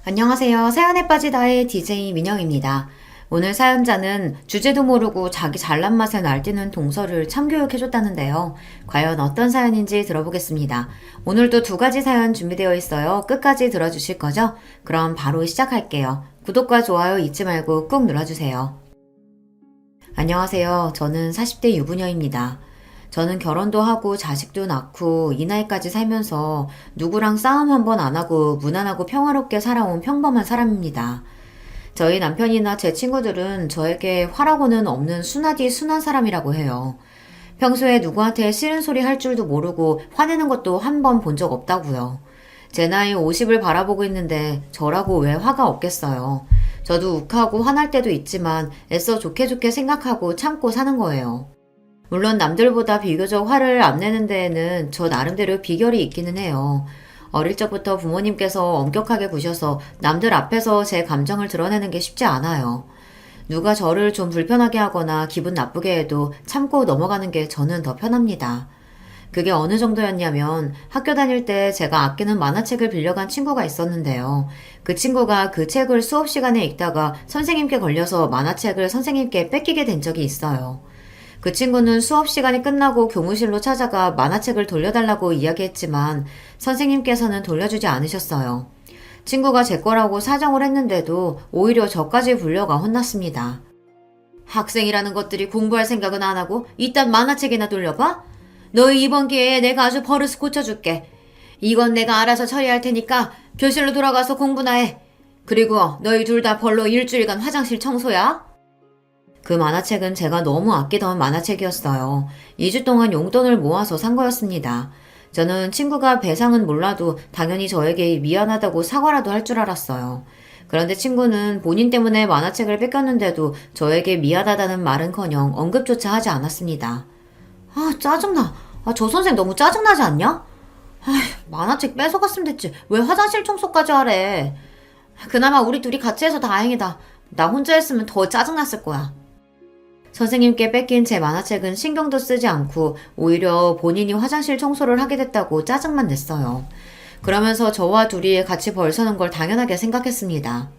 안녕하세요. 사연에 빠지다의 DJ 민영입니다. 오늘 사연자는 주제도 모르고 자기 잘난 맛에 날뛰는 동서를 참교육해줬다는데요. 과연 어떤 사연인지 들어보겠습니다. 오늘도 두 가지 사연 준비되어 있어요. 끝까지 들어주실 거죠? 그럼 바로 시작할게요. 구독과 좋아요 잊지 말고 꾹 눌러주세요. 안녕하세요. 저는 40대 유부녀입니다. 저는 결혼도 하고 자식도 낳고 이 나이까지 살면서 누구랑 싸움 한 번 안 하고 무난하고 평화롭게 살아온 평범한 사람입니다. 저희 남편이나 제 친구들은 저에게 화라고는 없는 순하디 순한 사람이라고 해요. 평소에 누구한테 싫은 소리 할 줄도 모르고 화내는 것도 한 번 본 적 없다고요. 제 나이 50을 바라보고 있는데 저라고 왜 화가 없겠어요. 저도 욱하고 화날 때도 있지만 애써 좋게 좋게 생각하고 참고 사는 거예요. 물론 남들보다 비교적 화를 안 내는 데에는 저 나름대로 비결이 있기는 해요. 어릴 적부터 부모님께서 엄격하게 구셔서 남들 앞에서 제 감정을 드러내는 게 쉽지 않아요. 누가 저를 좀 불편하게 하거나 기분 나쁘게 해도 참고 넘어가는 게 저는 더 편합니다. 그게 어느 정도였냐면 학교 다닐 때 제가 아끼는 만화책을 빌려간 친구가 있었는데요. 그 친구가 그 책을 수업 시간에 읽다가 선생님께 걸려서 만화책을 선생님께 뺏기게 된 적이 있어요. 그 친구는 수업 시간이 끝나고 교무실로 찾아가 만화책을 돌려달라고 이야기했지만 선생님께서는 돌려주지 않으셨어요. 친구가 제 거라고 사정을 했는데도 오히려 저까지 불려가 혼났습니다. 학생이라는 것들이 공부할 생각은 안 하고 이딴 만화책이나 돌려봐? 너희 이번 기회에 내가 아주 버릇 고쳐줄게. 이건 내가 알아서 처리할 테니까 교실로 돌아가서 공부나 해. 그리고 너희 둘 다 벌로 일주일간 화장실 청소야. 그 만화책은 제가 너무 아끼던 만화책이었어요. 2주 동안 용돈을 모아서 산 거였습니다. 저는 친구가 배상은 몰라도 당연히 저에게 미안하다고 사과라도 할 줄 알았어요. 그런데 친구는 본인 때문에 만화책을 뺏겼는데도 저에게 미안하다는 말은커녕 언급조차 하지 않았습니다. 아, 짜증나. 저 선생 너무 짜증나지 않냐? 만화책 뺏어갔으면 됐지. 왜 화장실 청소까지 하래? 그나마 우리 둘이 같이 해서 다행이다. 나 혼자 했으면 더 짜증났을 거야. 선생님께 뺏긴 제 만화책은 신경도 쓰지 않고 오히려 본인이 화장실 청소를 하게 됐다고 짜증만 냈어요. 그러면서 저와 둘이 같이 벌 서는 걸 당연하게 생각했습니다.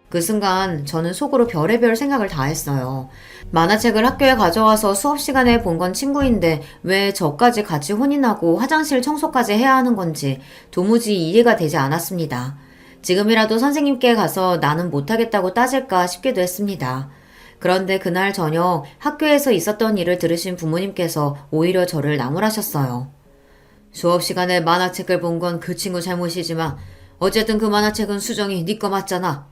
그 순간 저는 속으로 별의별 생각을 다 했어요. 만화책을 학교에 가져와서 수업 시간에 본 건 친구인데 왜 저까지 같이 혼인하고 화장실 청소까지 해야 하는 건지 도무지 이해가 되지 않았습니다. 지금이라도 선생님께 가서 나는 못하겠다고 따질까 싶기도 했습니다. 그런데 그날 저녁 학교에서 있었던 일을 들으신 부모님께서 오히려 저를 나무라셨어요. 수업 시간에 만화책을 본 건 그 친구 잘못이지만 어쨌든 그 만화책은 수정이 네 거 맞잖아.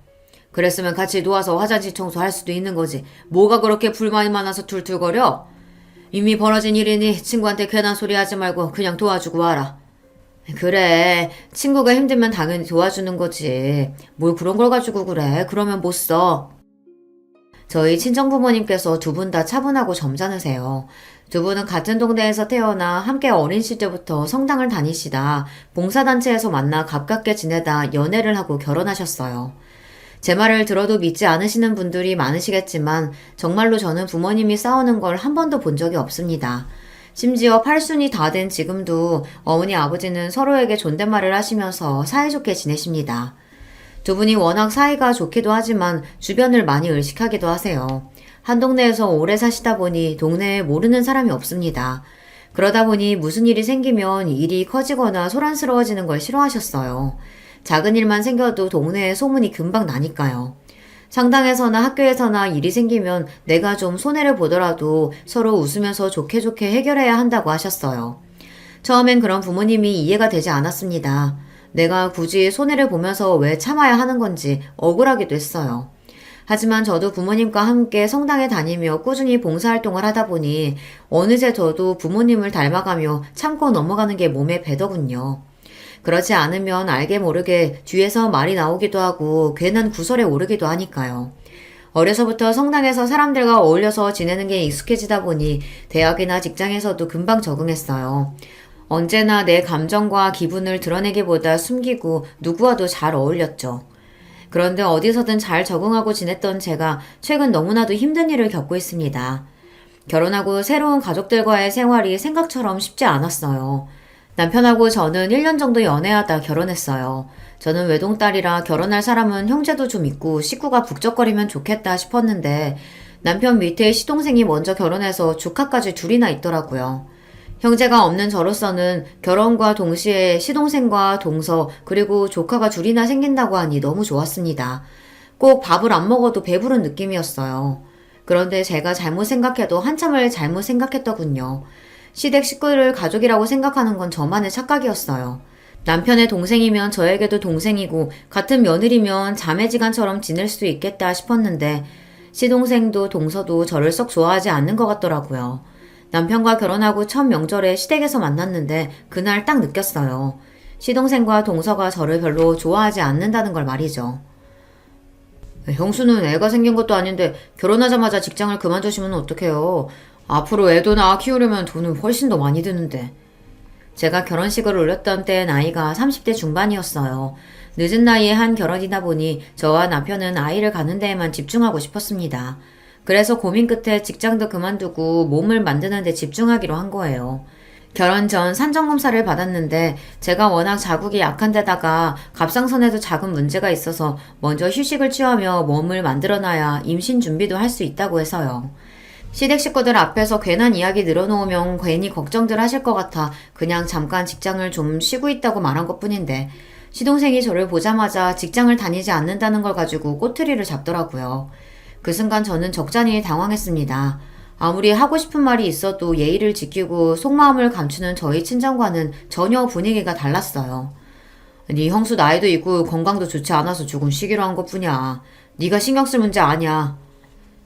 그랬으면 같이 놓아서 화장실 청소할 수도 있는 거지. 뭐가 그렇게 불만이 많아서 툴툴거려? 이미 벌어진 일이니 친구한테 괜한 소리 하지 말고 그냥 도와주고 와라. 그래, 친구가 힘들면 당연히 도와주는 거지. 뭘 그런 걸 가지고 그래. 그러면 못 써. 저희 친정부모님께서 두 분 다 차분하고 점잖으세요. 두 분은 같은 동네에서 태어나 함께 어린 시절부터 성당을 다니시다 봉사단체에서 만나 가깝게 지내다 연애를 하고 결혼하셨어요. 제 말을 들어도 믿지 않으시는 분들이 많으시겠지만 정말로 저는 부모님이 싸우는 걸 한 번도 본 적이 없습니다. 심지어 팔순이 다 된 지금도 어머니 아버지는 서로에게 존댓말을 하시면서 사이좋게 지내십니다. 두 분이 워낙 사이가 좋기도 하지만 주변을 많이 의식하기도 하세요. 한 동네에서 오래 사시다 보니 동네에 모르는 사람이 없습니다. 그러다 보니 무슨 일이 생기면 일이 커지거나 소란스러워지는 걸 싫어하셨어요. 작은 일만 생겨도 동네에 소문이 금방 나니까요. 상당에서나 학교에서나 일이 생기면 내가 좀 손해를 보더라도 서로 웃으면서 좋게 좋게 해결해야 한다고 하셨어요. 처음엔 그런 부모님이 이해가 되지 않았습니다. 내가 굳이 손해를 보면서 왜 참아야 하는 건지 억울하기도 했어요. 하지만 저도 부모님과 함께 성당에 다니며 꾸준히 봉사활동을 하다 보니 어느새 저도 부모님을 닮아가며 참고 넘어가는 게 몸에 배더군요. 그렇지 않으면 알게 모르게 뒤에서 말이 나오기도 하고 괜한 구설에 오르기도 하니까요. 어려서부터 성당에서 사람들과 어울려서 지내는 게 익숙해지다 보니 대학이나 직장에서도 금방 적응했어요. 언제나 내 감정과 기분을 드러내기보다 숨기고 누구와도 잘 어울렸죠. 그런데 어디서든 잘 적응하고 지냈던 제가 최근 너무나도 힘든 일을 겪고 있습니다. 결혼하고 새로운 가족들과의 생활이 생각처럼 쉽지 않았어요. 남편하고 저는 1년 정도 연애하다 결혼했어요. 저는 외동딸이라 결혼할 사람은 형제도 좀 있고 식구가 북적거리면 좋겠다 싶었는데 남편 밑에 시동생이 먼저 결혼해서 조카까지 둘이나 있더라고요. 형제가 없는 저로서는 결혼과 동시에 시동생과 동서 그리고 조카가 둘이나 생긴다고 하니 너무 좋았습니다. 꼭 밥을 안 먹어도 배부른 느낌이었어요. 그런데 제가 잘못 생각해도 한참을 잘못 생각했더군요. 시댁 식구를 가족이라고 생각하는 건 저만의 착각이었어요. 남편의 동생이면 저에게도 동생이고 같은 며느리면 자매지간처럼 지낼 수 있겠다 싶었는데 시동생도 동서도 저를 썩 좋아하지 않는 것 같더라고요. 남편과 결혼하고 첫 명절에 시댁에서 만났는데 그날 딱 느꼈어요. 시동생과 동서가 저를 별로 좋아하지 않는다는 걸 말이죠. 형수는 애가 생긴 것도 아닌데 결혼하자마자 직장을 그만두시면 어떡해요. 앞으로 애도 낳아 키우려면 돈은 훨씬 더 많이 드는데. 제가 결혼식을 올렸던 때 나이가 30대 중반이었어요. 늦은 나이에 한 결혼이다 보니 저와 남편은 아이를 가는 데에만 집중하고 싶었습니다. 그래서 고민 끝에 직장도 그만두고 몸을 만드는 데 집중하기로 한 거예요. 결혼 전 산정검사를 받았는데 제가 워낙 자국이 약한 데다가 갑상선에도 작은 문제가 있어서 먼저 휴식을 취하며 몸을 만들어놔야 임신 준비도 할 수 있다고 해서요. 시댁 식구들 앞에서 괜한 이야기 늘어놓으면 괜히 걱정들 하실 것 같아 그냥 잠깐 직장을 좀 쉬고 있다고 말한 것 뿐인데 시동생이 저를 보자마자 직장을 다니지 않는다는 걸 가지고 꼬투리를 잡더라고요. 그 순간 저는 적잖이 당황했습니다. 아무리 하고 싶은 말이 있어도 예의를 지키고 속마음을 감추는 저희 친정과는 전혀 분위기가 달랐어요. 네 형수 나이도 있고 건강도 좋지 않아서 조금 쉬기로 한 것뿐이야. 네가 신경 쓸 문제 아니야.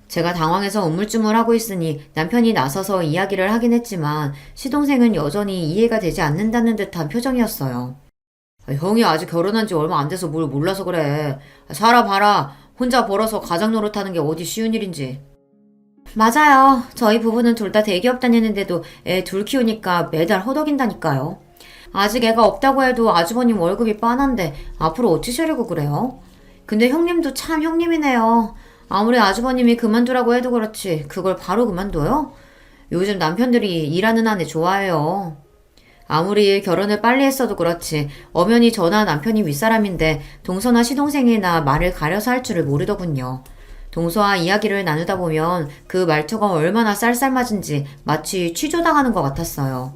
제가 당황해서 우물쭈물하고 있으니 남편이 나서서 이야기를 하긴 했지만 시동생은 여전히 이해가 되지 않는다는 듯한 표정이었어요. 형이 아직 결혼한 지 얼마 안 돼서 뭘 몰라서 그래. 살아봐라. 혼자 벌어서 가장 노릇하는 게 어디 쉬운 일인지. 맞아요. 저희 부부는 둘 다 대기업 다니는데도 애 둘 키우니까 매달 허덕인다니까요. 아직 애가 없다고 해도 아주버님 월급이 빤한데 앞으로 어찌시려고 그래요? 근데 형님도 참 형님이네요. 아무리 아주버님이 그만두라고 해도 그렇지 그걸 바로 그만둬요? 요즘 남편들이 일하는 아내 좋아해요. 아무리 결혼을 빨리 했어도 그렇지 엄연히 저나 남편이 윗사람인데 동서나 시동생이나 말을 가려서 할 줄을 모르더군요. 동서와 이야기를 나누다 보면 그 말투가 얼마나 쌀쌀맞은지 마치 취조당하는 것 같았어요.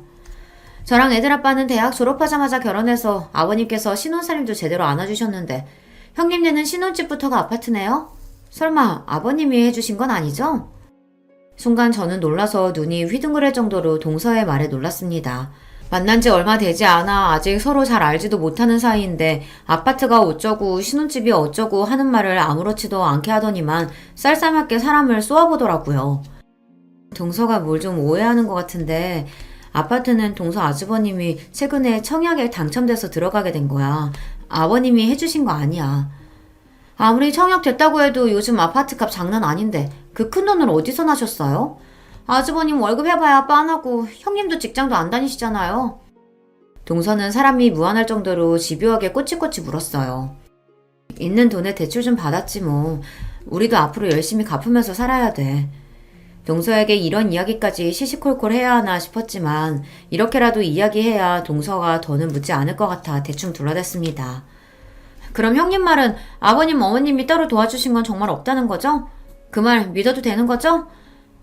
저랑 애들 아빠는 대학 졸업하자마자 결혼해서 아버님께서 신혼살림도 제대로 안 해주셨는데 형님네는 신혼집부터가 아파트네요? 설마 아버님이 해주신 건 아니죠? 순간 저는 놀라서 눈이 휘둥그레 정도로 동서의 말에 놀랐습니다. 만난 지 얼마 되지 않아 아직 서로 잘 알지도 못하는 사이인데 아파트가 어쩌고 신혼집이 어쩌고 하는 말을 아무렇지도 않게 하더니만 쌀쌀맞게 사람을 쏘아보더라고요. 동서가 뭘 좀 오해하는 것 같은데 아파트는 동서 아주버님이 최근에 청약에 당첨돼서 들어가게 된 거야. 아버님이 해주신 거 아니야. 아무리 청약됐다고 해도 요즘 아파트값 장난 아닌데 그 큰 돈을 어디서 나셨어요? 아주버님 월급 해봐야 빤하고 형님도 직장도 안 다니시잖아요. 동서는 사람이 무안할 정도로 집요하게 꼬치꼬치 물었어요. 있는 돈에 대출 좀 받았지 뭐. 우리도 앞으로 열심히 갚으면서 살아야 돼. 동서에게 이런 이야기까지 시시콜콜 해야 하나 싶었지만 이렇게라도 이야기해야 동서가 더는 묻지 않을 것 같아 대충 둘러댔습니다. 그럼 형님 말은 아버님 어머님이 따로 도와주신 건 정말 없다는 거죠? 그 말 믿어도 되는 거죠?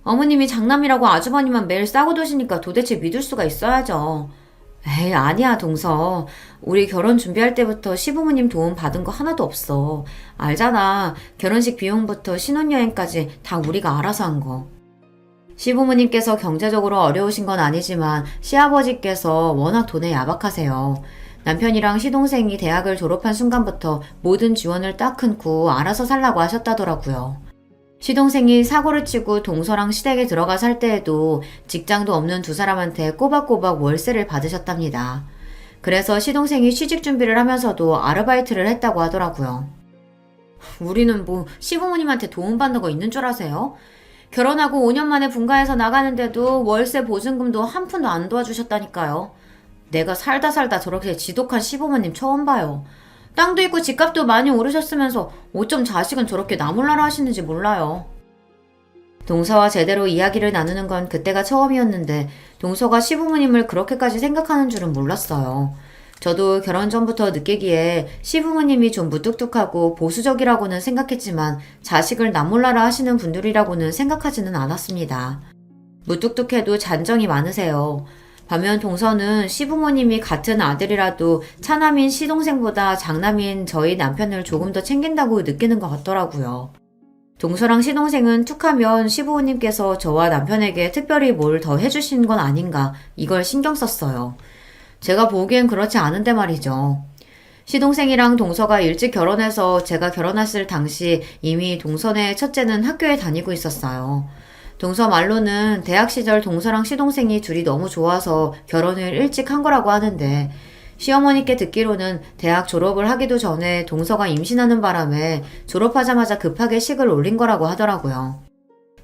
어머님이 장남이라고 아주버님만 매일 싸고 도시니까 도대체 믿을 수가 있어야죠. 에이 아니야 동서. 우리 결혼 준비할 때부터 시부모님 도움 받은 거 하나도 없어. 알잖아. 결혼식 비용부터 신혼여행까지 다 우리가 알아서 한 거. 시부모님께서 경제적으로 어려우신 건 아니지만 시아버지께서 워낙 돈에 야박하세요. 남편이랑 시동생이 대학을 졸업한 순간부터 모든 지원을 딱 끊고 알아서 살라고 하셨다더라고요. 시동생이 사고를 치고 동서랑 시댁에 들어가 살 때에도 직장도 없는 두 사람한테 꼬박꼬박 월세를 받으셨답니다. 그래서 시동생이 취직 준비를 하면서도 아르바이트를 했다고 하더라고요. 우리는 뭐 시부모님한테 도움받는 거 있는 줄 아세요? 결혼하고 5년 만에 분가해서 나가는데도 월세 보증금도 한 푼도 안 도와주셨다니까요. 내가 살다 저렇게 지독한 시부모님 처음 봐요. 땅도 있고 집값도 많이 오르셨으면서 어쩜 자식은 저렇게 나몰라라 하시는지 몰라요. 동서와 제대로 이야기를 나누는 건 그때가 처음이었는데 동서가 시부모님을 그렇게까지 생각하는 줄은 몰랐어요. 저도 결혼 전부터 느끼기에 시부모님이 좀 무뚝뚝하고 보수적이라고는 생각했지만 자식을 남몰라라 하시는 분들이라고는 생각하지는 않았습니다. 무뚝뚝해도 잔정이 많으세요. 반면 동서는 시부모님이 같은 아들이라도 차남인 시동생보다 장남인 저희 남편을 조금 더 챙긴다고 느끼는 것 같더라고요. 동서랑 시동생은 툭하면 시부모님께서 저와 남편에게 특별히 뭘 더 해주신 건 아닌가 이걸 신경 썼어요. 제가 보기엔 그렇지 않은데 말이죠. 시동생이랑 동서가 일찍 결혼해서 제가 결혼했을 당시 이미 동서네 첫째는 학교에 다니고 있었어요. 동서 말로는 대학 시절 동서랑 시동생이 둘이 너무 좋아서 결혼을 일찍 한 거라고 하는데 시어머니께 듣기로는 대학 졸업을 하기도 전에 동서가 임신하는 바람에 졸업하자마자 급하게 식을 올린 거라고 하더라고요.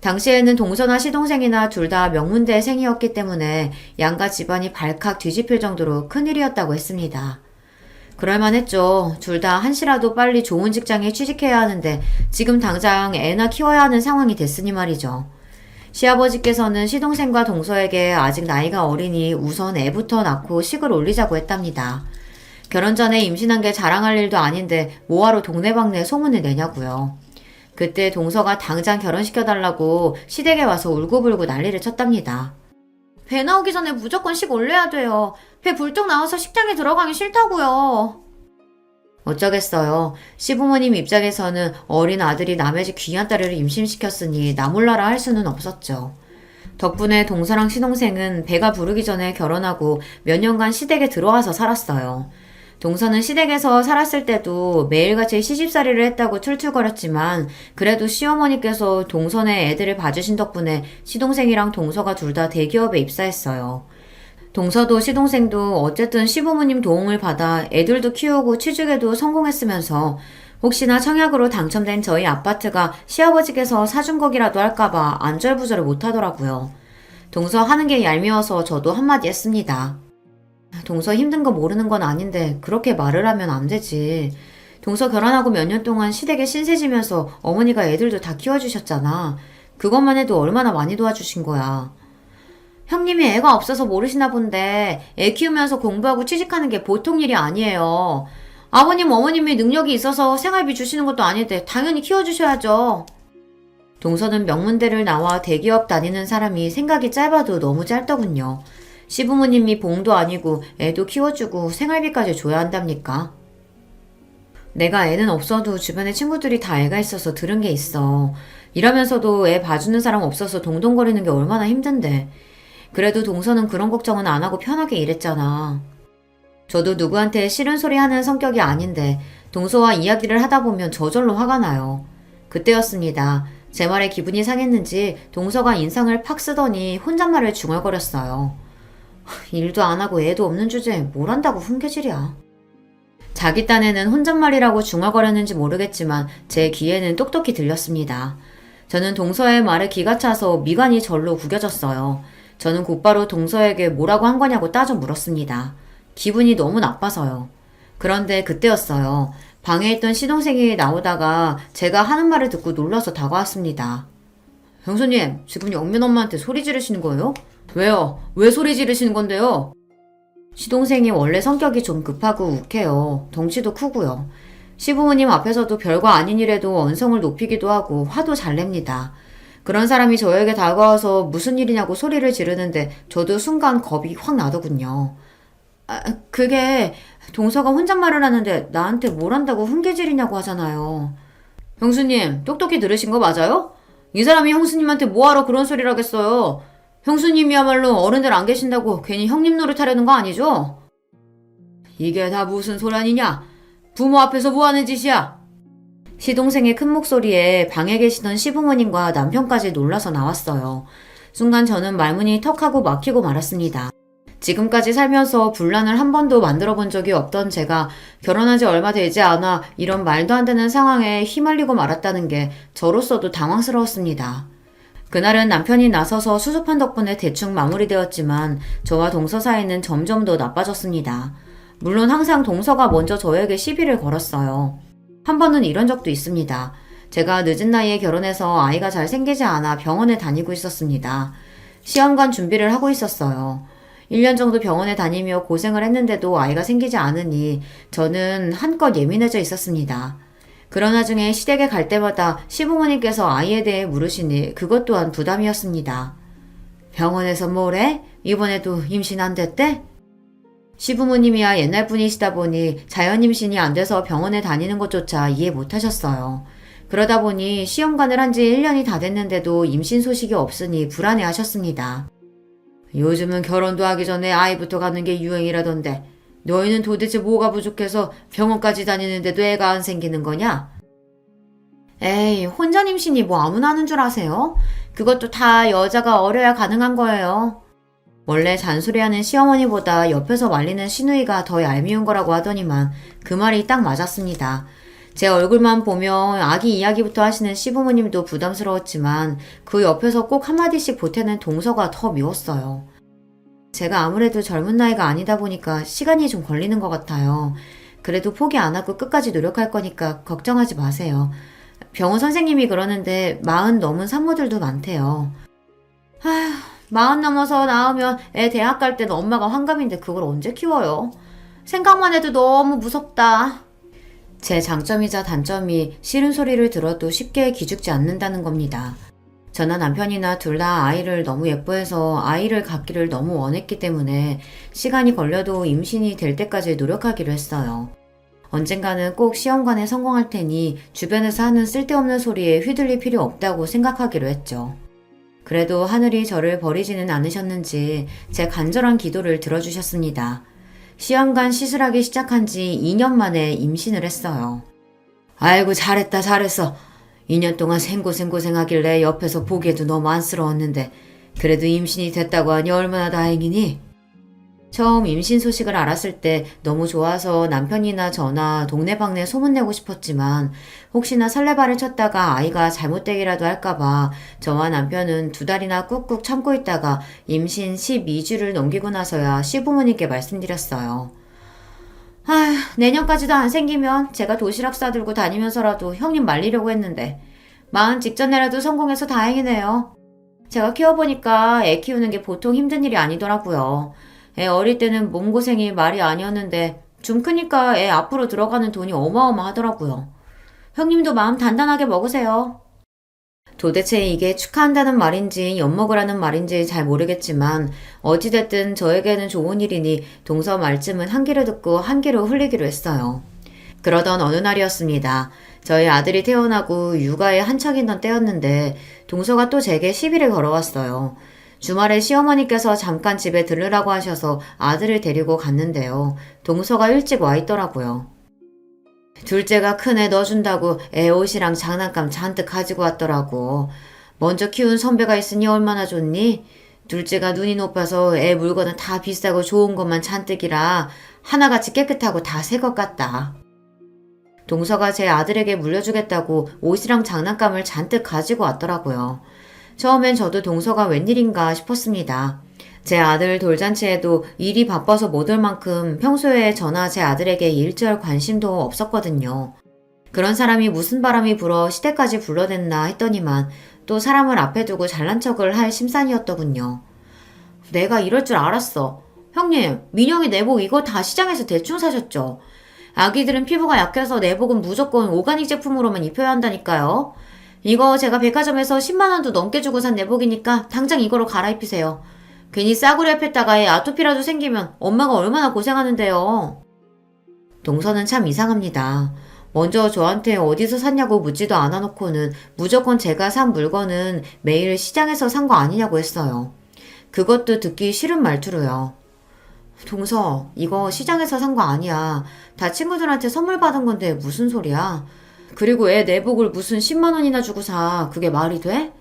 당시에는 동서나 시동생이나 둘 다 명문대생이었기 때문에 양가 집안이 발칵 뒤집힐 정도로 큰일이었다고 했습니다. 그럴만했죠. 둘 다 한시라도 빨리 좋은 직장에 취직해야 하는데 지금 당장 애나 키워야 하는 상황이 됐으니 말이죠. 시아버지께서는 시동생과 동서에게 아직 나이가 어리니 우선 애부터 낳고 식을 올리자고 했답니다. 결혼 전에 임신한 게 자랑할 일도 아닌데 뭐하러 동네방네 소문을 내냐고요. 그때 동서가 당장 결혼시켜달라고 시댁에 와서 울고불고 난리를 쳤답니다. 배 나오기 전에 무조건 식 올려야 돼요. 배 불뚝 나와서 식장에 들어가기 싫다고요. 어쩌겠어요. 시부모님 입장에서는 어린 아들이 남의 집 귀한 딸을 임신시켰으니 나몰라라 할 수는 없었죠. 덕분에 동서랑 시동생은 배가 부르기 전에 결혼하고 몇 년간 시댁에 들어와서 살았어요. 동서는 시댁에서 살았을 때도 매일같이 시집살이를 했다고 툴툴거렸지만 그래도 시어머니께서 동서네 애들을 봐주신 덕분에 시동생이랑 동서가 둘 다 대기업에 입사했어요. 동서도 시동생도 어쨌든 시부모님 도움을 받아 애들도 키우고 취직에도 성공했으면서 혹시나 청약으로 당첨된 저희 아파트가 시아버지께서 사준 거기라도 할까봐 안절부절을 못하더라고요. 동서 하는 게 얄미워서 저도 한마디 했습니다. 동서 힘든 거 모르는 건 아닌데 그렇게 말을 하면 안 되지. 동서 결혼하고 몇 년 동안 시댁에 신세지면서 어머니가 애들도 다 키워주셨잖아. 그것만 해도 얼마나 많이 도와주신 거야. 형님이 애가 없어서 모르시나 본데 애 키우면서 공부하고 취직하는 게 보통 일이 아니에요. 아버님 어머님이 능력이 있어서 생활비 주시는 것도 아닌데 당연히 키워주셔야죠. 동서는 명문대를 나와 대기업 다니는 사람이 생각이 짧아도 너무 짧더군요. 시부모님이 봉도 아니고 애도 키워주고 생활비까지 줘야 한답니까? 내가 애는 없어도 주변에 친구들이 다 애가 있어서 들은 게 있어. 이러면서도 애 봐주는 사람 없어서 동동거리는 게 얼마나 힘든데. 그래도 동서는 그런 걱정은 안 하고 편하게 일했잖아. 저도 누구한테 싫은 소리 하는 성격이 아닌데 동서와 이야기를 하다 보면 저절로 화가 나요. 그때였습니다. 제 말에 기분이 상했는지 동서가 인상을 팍 쓰더니 혼잣말을 중얼거렸어요. 일도 안 하고 애도 없는 주제에 뭘 한다고 훈계질이야. 자기 딴에는 혼잣말이라고 중얼거렸는지 모르겠지만 제 귀에는 똑똑히 들렸습니다. 저는 동서의 말에 기가 차서 미간이 절로 구겨졌어요. 저는 곧바로 동서에게 뭐라고 한 거냐고 따져 물었습니다. 기분이 너무 나빠서요. 그런데 그때였어요. 방에 있던 시동생이 나오다가 제가 하는 말을 듣고 놀라서 다가왔습니다. 형수님, 지금 영민 엄마한테 소리 지르시는 거예요? 왜요? 왜 소리 지르시는 건데요? 시동생이 원래 성격이 좀 급하고 욱해요. 덩치도 크고요. 시부모님 앞에서도 별거 아닌 일에도 언성을 높이기도 하고 화도 잘 냅니다. 그런 사람이 저에게 다가와서 무슨 일이냐고 소리를 지르는데 저도 순간 겁이 확 나더군요. 그게 동서가 혼잣말을 하는데 나한테 뭘 한다고 훈계질이냐고 하잖아요. 형수님, 똑똑히 들으신 거 맞아요? 이 사람이 형수님한테 뭐하러 그런 소리를 하겠어요? 형수님이야말로 어른들 안 계신다고 괜히 형님 노릇하려는 거 아니죠? 이게 다 무슨 소란이냐? 부모 앞에서 뭐하는 짓이야? 시동생의 큰 목소리에 방에 계시던 시부모님과 남편까지 놀라서 나왔어요. 순간 저는 말문이 턱하고 막히고 말았습니다. 지금까지 살면서 분란을 한 번도 만들어 본 적이 없던 제가 결혼한 지 얼마 되지 않아 이런 말도 안 되는 상황에 휘말리고 말았다는 게 저로서도 당황스러웠습니다. 그날은 남편이 나서서 수습한 덕분에 대충 마무리되었지만 저와 동서 사이는 점점 더 나빠졌습니다. 물론 항상 동서가 먼저 저에게 시비를 걸었어요. 한 번은 이런 적도 있습니다. 제가 늦은 나이에 결혼해서 아이가 잘 생기지 않아 병원에 다니고 있었습니다. 시험관 준비를 하고 있었어요. 1년 정도 병원에 다니며 고생을 했는데도 아이가 생기지 않으니 저는 한껏 예민해져 있었습니다. 그러나 중에 시댁에 갈 때마다 시부모님께서 아이에 대해 물으시니 그것 또한 부담이었습니다. 병원에서 뭐래? 이번에도 임신 안 됐대? 시부모님이야 옛날 분이시다 보니 자연 임신이 안 돼서 병원에 다니는 것조차 이해 못 하셨어요. 그러다 보니 시험관을 한 지 1년이 다 됐는데도 임신 소식이 없으니 불안해 하셨습니다. 요즘은 결혼도 하기 전에 아이부터 갖는 게 유행이라던데 너희는 도대체 뭐가 부족해서 병원까지 다니는데도 애가 안 생기는 거냐? 에이, 혼전 임신이 뭐 아무나 하는 줄 아세요? 그것도 다 여자가 어려야 가능한 거예요. 원래 잔소리하는 시어머니보다 옆에서 말리는 시누이가 더 얄미운 거라고 하더니만 그 말이 딱 맞았습니다. 제 얼굴만 보면 아기 이야기부터 하시는 시부모님도 부담스러웠지만 그 옆에서 꼭 한마디씩 보태는 동서가 더 미웠어요. 제가 아무래도 젊은 나이가 아니다 보니까 시간이 좀 걸리는 것 같아요. 그래도 포기 안 하고 끝까지 노력할 거니까 걱정하지 마세요. 병원 선생님이 그러는데 40 넘은 산모들도 많대요. 아휴, 40 넘어서 낳으면 애 대학 갈 때는 엄마가 환갑인데 그걸 언제 키워요? 생각만 해도 너무 무섭다. 제 장점이자 단점이 싫은 소리를 들어도 쉽게 기죽지 않는다는 겁니다. 저나 남편이나 둘 다 아이를 너무 예뻐해서 아이를 갖기를 너무 원했기 때문에 시간이 걸려도 임신이 될 때까지 노력하기로 했어요. 언젠가는 꼭 시험관에 성공할 테니 주변에서 하는 쓸데없는 소리에 휘둘릴 필요 없다고 생각하기로 했죠. 그래도 하늘이 저를 버리지는 않으셨는지 제 간절한 기도를 들어주셨습니다. 시험관 시술하기 시작한 지 2년 만에 임신을 했어요. 아이고 잘했다 잘했어. 2년 동안 생고생하길래 옆에서 보기에도 너무 안쓰러웠는데 그래도 임신이 됐다고 하니 얼마나 다행이니? 처음 임신 소식을 알았을 때 너무 좋아서 남편이나 저나 동네방네 소문내고 싶었지만 혹시나 설레발을 쳤다가 아이가 잘못되기라도 할까봐 저와 남편은 2달이나 꾹꾹 참고 있다가 임신 12주를 넘기고 나서야 시부모님께 말씀드렸어요. 아휴, 내년까지도 안 생기면 제가 도시락 싸들고 다니면서라도 형님 말리려고 했는데 40 직전에라도 성공해서 다행이네요. 제가 키워보니까 애 키우는 게 보통 힘든 일이 아니더라고요. 애 어릴 때는 몸고생이 말이 아니었는데 좀 크니까 애 앞으로 들어가는 돈이 어마어마하더라고요. 형님도 마음 단단하게 먹으세요. 도대체 이게 축하한다는 말인지 엿먹으라는 말인지 잘 모르겠지만 어찌됐든 저에게는 좋은 일이니 동서 말쯤은 한 귀로 듣고 한 귀로 흘리기로 했어요. 그러던 어느 날이었습니다. 저희 아들이 태어나고 육아에 한창이던 때였는데 동서가 또 제게 시비를 걸어왔어요. 주말에 시어머니께서 잠깐 집에 들르라고 하셔서 아들을 데리고 갔는데요. 동서가 일찍 와 있더라고요. 둘째가 큰 애 넣어준다고 애 옷이랑 장난감 잔뜩 가지고 왔더라고. 먼저 키운 선배가 있으니 얼마나 좋니? 둘째가 눈이 높아서 애 물건은 다 비싸고 좋은 것만 잔뜩이라 하나같이 깨끗하고 다 새 것 같다. 동서가 제 아들에게 물려주겠다고 옷이랑 장난감을 잔뜩 가지고 왔더라고요. 처음엔 저도 동서가 웬일인가 싶었습니다. 제 아들 돌잔치에도 일이 바빠서 못 올 만큼 평소에 저나 제 아들에게 일절 관심도 없었거든요. 그런 사람이 무슨 바람이 불어 시댁까지 불러댔나 했더니만 또 사람을 앞에 두고 잘난 척을 할 심산이었더군요. 내가 이럴 줄 알았어. 형님, 민영이 내복 이거 다 시장에서 대충 사셨죠? 아기들은 피부가 약해서 내복은 무조건 오가닉 제품으로만 입혀야 한다니까요. 이거 제가 백화점에서 10만 원도 넘게 주고 산 내복이니까 당장 이거로 갈아입히세요. 괜히 싸구려 폈다가 애 아토피라도 생기면 엄마가 얼마나 고생하는데요. 동서는 참 이상합니다. 먼저 저한테 어디서 샀냐고 묻지도 않아놓고는 무조건 제가 산 물건은 매일 시장에서 산 거 아니냐고 했어요. 그것도 듣기 싫은 말투로요. 동서, 이거 시장에서 산 거 아니야. 다 친구들한테 선물 받은 건데 무슨 소리야. 그리고 애 내복을 무슨 10만 원이나 주고 사. 그게 말이 돼?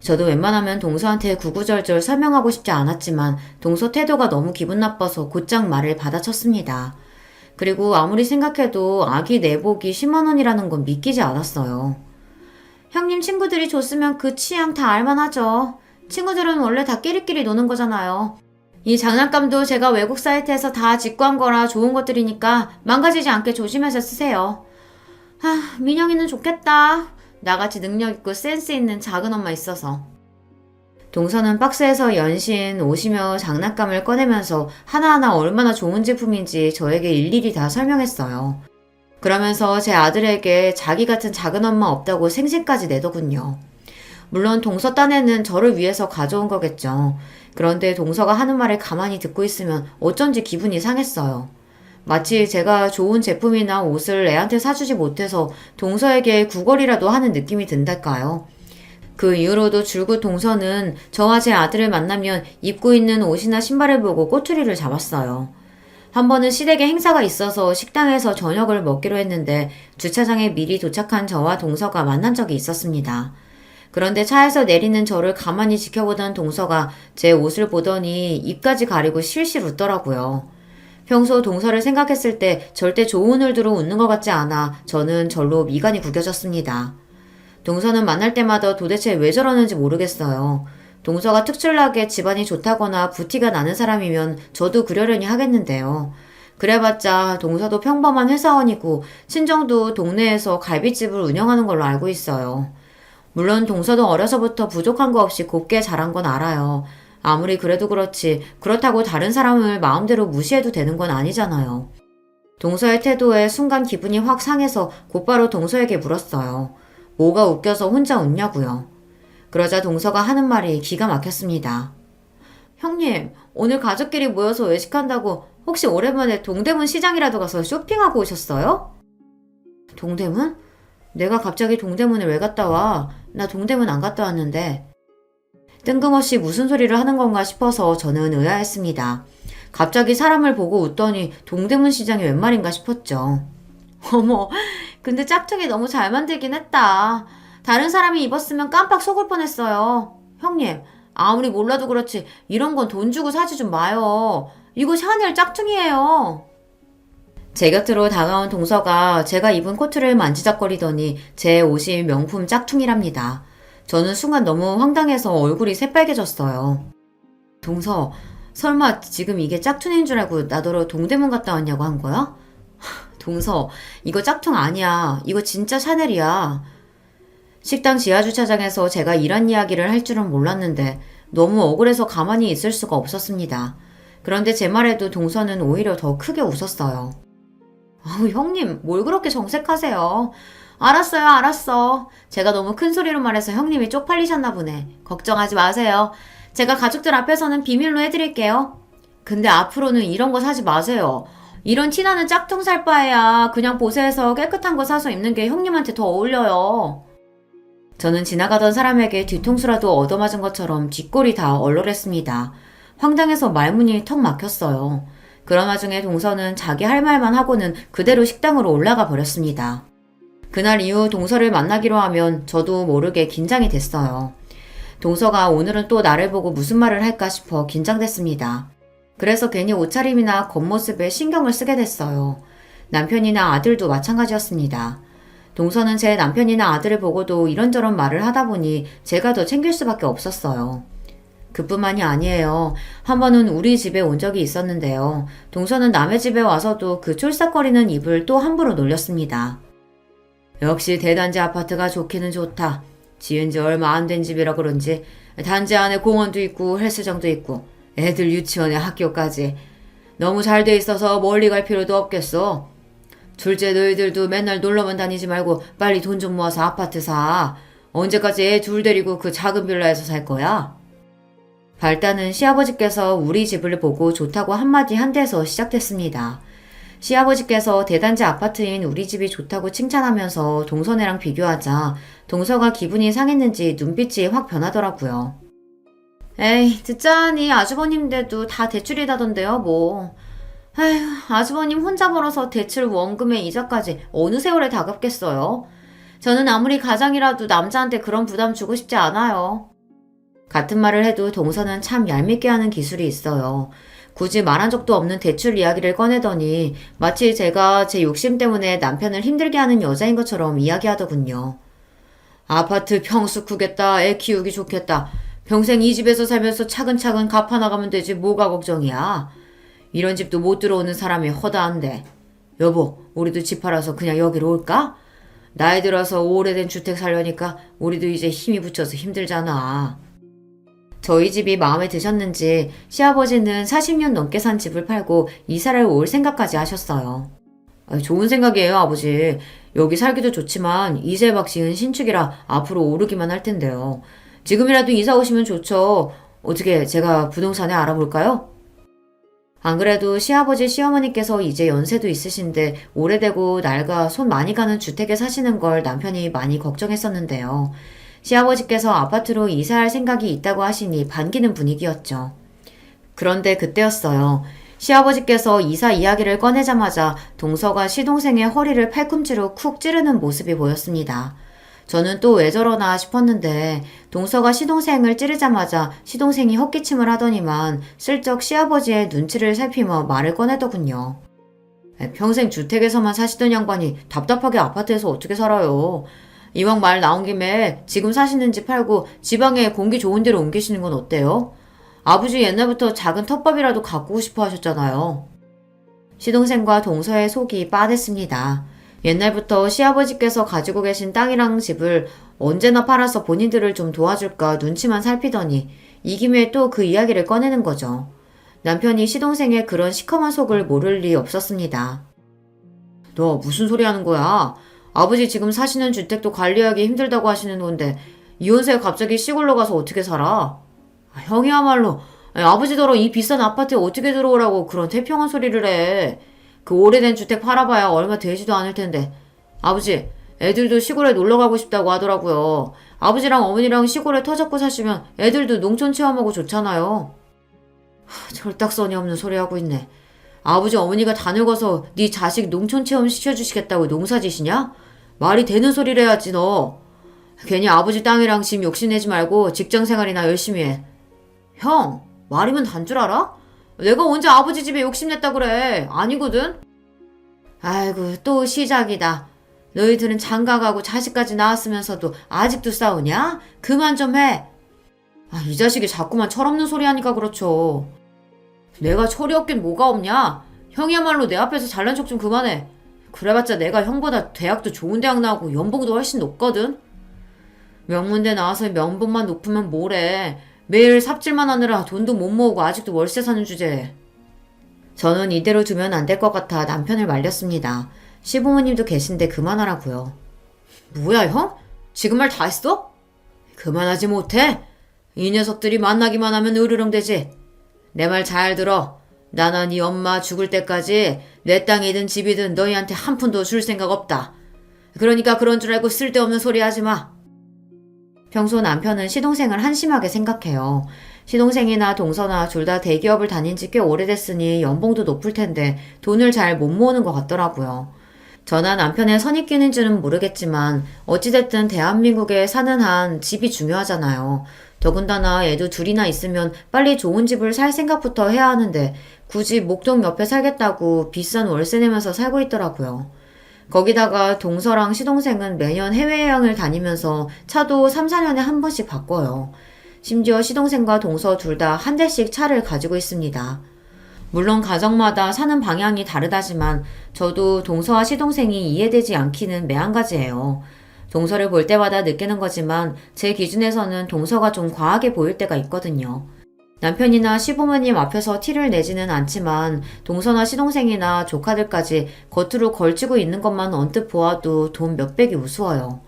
저도 웬만하면 동서한테 구구절절 설명하고 싶지 않았지만 동서 태도가 너무 기분 나빠서 곧장 말을 받아쳤습니다. 그리고 아무리 생각해도 아기 내복이 10만 원이라는 건 믿기지 않았어요. 형님 친구들이 줬으면 그 취향 다 알만하죠. 친구들은 원래 다 끼리끼리 노는 거잖아요. 이 장난감도 제가 외국 사이트에서 다 직구한 거라 좋은 것들이니까 망가지지 않게 조심해서 쓰세요. 민영이는 좋겠다. 나같이 능력 있고 센스 있는 작은 엄마 있어서. 동서는 박스에서 연신 오시며 장난감을 꺼내면서 하나하나 얼마나 좋은 제품인지 저에게 일일이 다 설명했어요. 그러면서 제 아들에게 자기 같은 작은 엄마 없다고 생신까지 내더군요. 물론 동서 딴에는 저를 위해서 가져온 거겠죠. 그런데 동서가 하는 말을 가만히 듣고 있으면 어쩐지 기분이 상했어요. 마치 제가 좋은 제품이나 옷을 애한테 사주지 못해서 동서에게 구걸이라도 하는 느낌이 든달까요? 그 이후로도 줄곧 동서는 저와 제 아들을 만나면 입고 있는 옷이나 신발을 보고 꼬투리를 잡았어요. 한 번은 시댁에 행사가 있어서 식당에서 저녁을 먹기로 했는데 주차장에 미리 도착한 저와 동서가 만난 적이 있었습니다. 그런데 차에서 내리는 저를 가만히 지켜보던 동서가 제 옷을 보더니 입까지 가리고 실실 웃더라고요. 평소 동서를 생각했을 때 절대 좋은 얼굴로 웃는 것 같지 않아 저는 절로 미간이 구겨졌습니다. 동서는 만날 때마다 도대체 왜 저러는지 모르겠어요. 동서가 특출나게 집안이 좋다거나 부티가 나는 사람이면 저도 그러려니 하겠는데요. 그래봤자 동서도 평범한 회사원이고 친정도 동네에서 갈비집을 운영하는 걸로 알고 있어요. 물론 동서도 어려서부터 부족한 거 없이 곱게 자란 건 알아요. 아무리 그래도 그렇지 그렇다고 다른 사람을 마음대로 무시해도 되는 건 아니잖아요. 동서의 태도에 순간 기분이 확 상해서 곧바로 동서에게 물었어요. 뭐가 웃겨서 혼자 웃냐고요. 그러자 동서가 하는 말이 기가 막혔습니다. 형님, 오늘 가족끼리 모여서 외식한다고 혹시 오랜만에 동대문 시장이라도 가서 쇼핑하고 오셨어요? 동대문? 내가 갑자기 동대문에 왜 갔다 와? 나 동대문 안 갔다 왔는데. 뜬금없이 무슨 소리를 하는 건가 싶어서 저는 의아했습니다. 갑자기 사람을 보고 웃더니 동대문 시장이 웬 말인가 싶었죠. 어머, 근데 짝퉁이 너무 잘 만들긴 했다. 다른 사람이 입었으면 깜빡 속을 뻔했어요. 형님, 아무리 몰라도 그렇지 이런 건 돈 주고 사지 좀 마요. 이거 샤넬 짝퉁이에요. 제 곁으로 다가온 동서가 제가 입은 코트를 만지작거리더니 제 옷이 명품 짝퉁이랍니다. 저는 순간 너무 황당해서 얼굴이 새빨개졌어요. 동서, 설마 지금 이게 짝퉁인 줄 알고 나더러 동대문 갔다 왔냐고 한 거야? 동서, 이거 짝퉁 아니야. 이거 진짜 샤넬이야. 식당 지하주차장에서 제가 이런 이야기를 할 줄은 몰랐는데 너무 억울해서 가만히 있을 수가 없었습니다. 그런데 제 말에도 동서는 오히려 더 크게 웃었어요. 아우, 형님, 뭘 그렇게 정색하세요. 알았어요, 알았어. 제가 너무 큰 소리로 말해서 형님이 쪽팔리셨나 보네. 걱정하지 마세요. 제가 가족들 앞에서는 비밀로 해드릴게요. 근데 앞으로는 이런 거 사지 마세요. 이런 티나는 짝퉁 살 바에야 그냥 보세에서 깨끗한 거 사서 입는 게 형님한테 더 어울려요. 저는 지나가던 사람에게 뒤통수라도 얻어맞은 것처럼 뒷골이 다 얼얼했습니다. 황당해서 말문이 턱 막혔어요. 그런 와중에 동서는 자기 할 말만 하고는 그대로 식당으로 올라가 버렸습니다. 그날 이후 동서를 만나기로 하면 저도 모르게 긴장이 됐어요. 동서가 오늘은 또 나를 보고 무슨 말을 할까 싶어 긴장됐습니다. 그래서 괜히 옷차림이나 겉모습에 신경을 쓰게 됐어요. 남편이나 아들도 마찬가지였습니다. 동서는 제 남편이나 아들을 보고도 이런저런 말을 하다 보니 제가 더 챙길 수밖에 없었어요. 그뿐만이 아니에요. 한 번은 우리 집에 온 적이 있었는데요. 동서는 남의 집에 와서도 그 쫄싹거리는 입을 또 함부로 놀렸습니다. 역시 대단지 아파트가 좋기는 좋다. 지은 지 얼마 안 된 집이라 그런지 단지 안에 공원도 있고 헬스장도 있고 애들 유치원에 학교까지 너무 잘 돼 있어서 멀리 갈 필요도 없겠어. 둘째 너희들도 맨날 놀러만 다니지 말고 빨리 돈 좀 모아서 아파트 사. 언제까지 애 둘 데리고 그 작은 빌라에서 살 거야? 발단은 시아버지께서 우리 집을 보고 좋다고 한마디 한 데서 시작됐습니다. 시아버지께서 대단지 아파트인 우리 집이 좋다고 칭찬하면서 동서네랑 비교하자 동서가 기분이 상했는지 눈빛이 확 변하더라고요. 에이, 듣자하니 아주버님들도 다 대출이다던데요, 뭐. 에휴, 아주버님 혼자 벌어서 대출 원금에 이자까지 어느 세월에 다 갚겠어요. 저는 아무리 가장이라도 남자한테 그런 부담 주고 싶지 않아요. 같은 말을 해도 동서는 참 얄밉게 하는 기술이 있어요. 굳이 말한 적도 없는 대출 이야기를 꺼내더니 마치 제가 제 욕심 때문에 남편을 힘들게 하는 여자인 것처럼 이야기하더군요. 아파트 평수 크겠다. 애 키우기 좋겠다. 평생 이 집에서 살면서 차근차근 갚아나가면 되지 뭐가 걱정이야. 이런 집도 못 들어오는 사람이 허다한데. 여보, 우리도 집 팔아서 그냥 여기로 올까? 나이 들어서 오래된 주택 살려니까 우리도 이제 힘이 붙여서 힘들잖아. 저희 집이 마음에 드셨는지 시아버지는 40년 넘게 산 집을 팔고 이사를 올 생각까지 하셨어요. 좋은 생각이에요, 아버지. 여기 살기도 좋지만 이세박 지은 신축이라 앞으로 오르기만 할 텐데요. 지금이라도 이사 오시면 좋죠. 어떻게 제가 부동산에 알아볼까요? 안 그래도 시아버지 시어머니께서 이제 연세도 있으신데 오래되고 낡아 손 많이 가는 주택에 사시는 걸 남편이 많이 걱정했었는데요. 시아버지께서 아파트로 이사할 생각이 있다고 하시니 반기는 분위기였죠. 그런데 그때였어요. 시아버지께서 이사 이야기를 꺼내자마자 동서가 시동생의 허리를 팔꿈치로 쿡 찌르는 모습이 보였습니다. 저는 또 왜 저러나 싶었는데 동서가 시동생을 찌르자마자 시동생이 헛기침을 하더니만 슬쩍 시아버지의 눈치를 살피며 말을 꺼내더군요. 평생 주택에서만 사시던 양반이 답답하게 아파트에서 어떻게 살아요. 이왕 말 나온 김에 지금 사시는 집 팔고 지방에 공기 좋은 데로 옮기시는 건 어때요? 아버지 옛날부터 작은 텃밭이라도 가꾸고 싶어 하셨잖아요. 시동생과 동서의 속이 빠댔습니다. 옛날부터 시아버지께서 가지고 계신 땅이랑 집을 언제나 팔아서 본인들을 좀 도와줄까 눈치만 살피더니 이 김에 또 그 이야기를 꺼내는 거죠. 남편이 시동생의 그런 시커먼 속을 모를 리 없었습니다. 너 무슨 소리 하는 거야? 아버지 지금 사시는 주택도 관리하기 힘들다고 하시는 건데 이혼세 갑자기 시골로 가서 어떻게 살아? 형이야말로 아버지더러 이 비싼 아파트에 어떻게 들어오라고 그런 태평한 소리를 해. 그 오래된 주택 팔아봐야 얼마 되지도 않을 텐데. 아버지, 애들도 시골에 놀러 가고 싶다고 하더라고요. 아버지랑 어머니랑 시골에 터 잡고 사시면 애들도 농촌 체험하고 좋잖아요. 철딱서니 없는 소리 하고 있네. 아버지 어머니가 다 늙어서 네 자식 농촌 체험 시켜주시겠다고 농사지시냐? 말이 되는 소리를 해야지 너. 괜히 아버지 땅이랑 집 욕심내지 말고 직장생활이나 열심히 해. 형, 말이면 단 줄 알아? 내가 언제 아버지 집에 욕심냈다 그래. 아니거든? 아이고 또 시작이다. 너희들은 장가가고 자식까지 낳았으면서도 아직도 싸우냐? 그만 좀 해. 이 자식이 자꾸만 철없는 소리 하니까 그렇죠. 내가 철이 없긴 뭐가 없냐? 형이야말로 내 앞에서 잘난 척 좀 그만해. 그래봤자 내가 형보다 대학도 좋은 대학 나오고 연봉도 훨씬 높거든? 명문대 나와서 연봉만 높으면 뭐래. 매일 삽질만 하느라 돈도 못 모으고 아직도 월세 사는 주제에. 저는 이대로 두면 안 될 것 같아 남편을 말렸습니다. 시부모님도 계신데 그만하라고요. 뭐야 형? 지금 말 다 했어? 그만하지 못해? 이 녀석들이 만나기만 하면 으르렁대지. 내 말 잘 들어. 나는 네 엄마 죽을 때까지 내 땅이든 집이든 너희한테 한 푼도 줄 생각 없다. 그러니까 그런 줄 알고 쓸데없는 소리 하지 마. 평소 남편은 시동생을 한심하게 생각해요. 시동생이나 동서나 둘 다 대기업을 다닌 지 꽤 오래됐으니 연봉도 높을 텐데 돈을 잘 못 모으는 것 같더라고요. 저나 남편의 선입견인지는 모르겠지만 어찌됐든 대한민국에 사는 한 집이 중요하잖아요. 더군다나 애도 둘이나 있으면 빨리 좋은 집을 살 생각부터 해야 하는데 굳이 목동 옆에 살겠다고 비싼 월세 내면서 살고 있더라고요. 거기다가 동서랑 시동생은 매년 해외여행을 다니면서 차도 3, 4년에 한 번씩 바꿔요. 심지어 시동생과 동서 둘 다 한 대씩 차를 가지고 있습니다. 물론 가정마다 사는 방향이 다르다지만 저도 동서와 시동생이 이해되지 않기는 매한가지예요. 동서를 볼 때마다 느끼는 거지만 제 기준에서는 동서가 좀 과하게 보일 때가 있거든요. 남편이나 시부모님 앞에서 티를 내지는 않지만 동서나 시동생이나 조카들까지 겉으로 걸치고 있는 것만 언뜻 보아도 돈 몇백이 우스워요.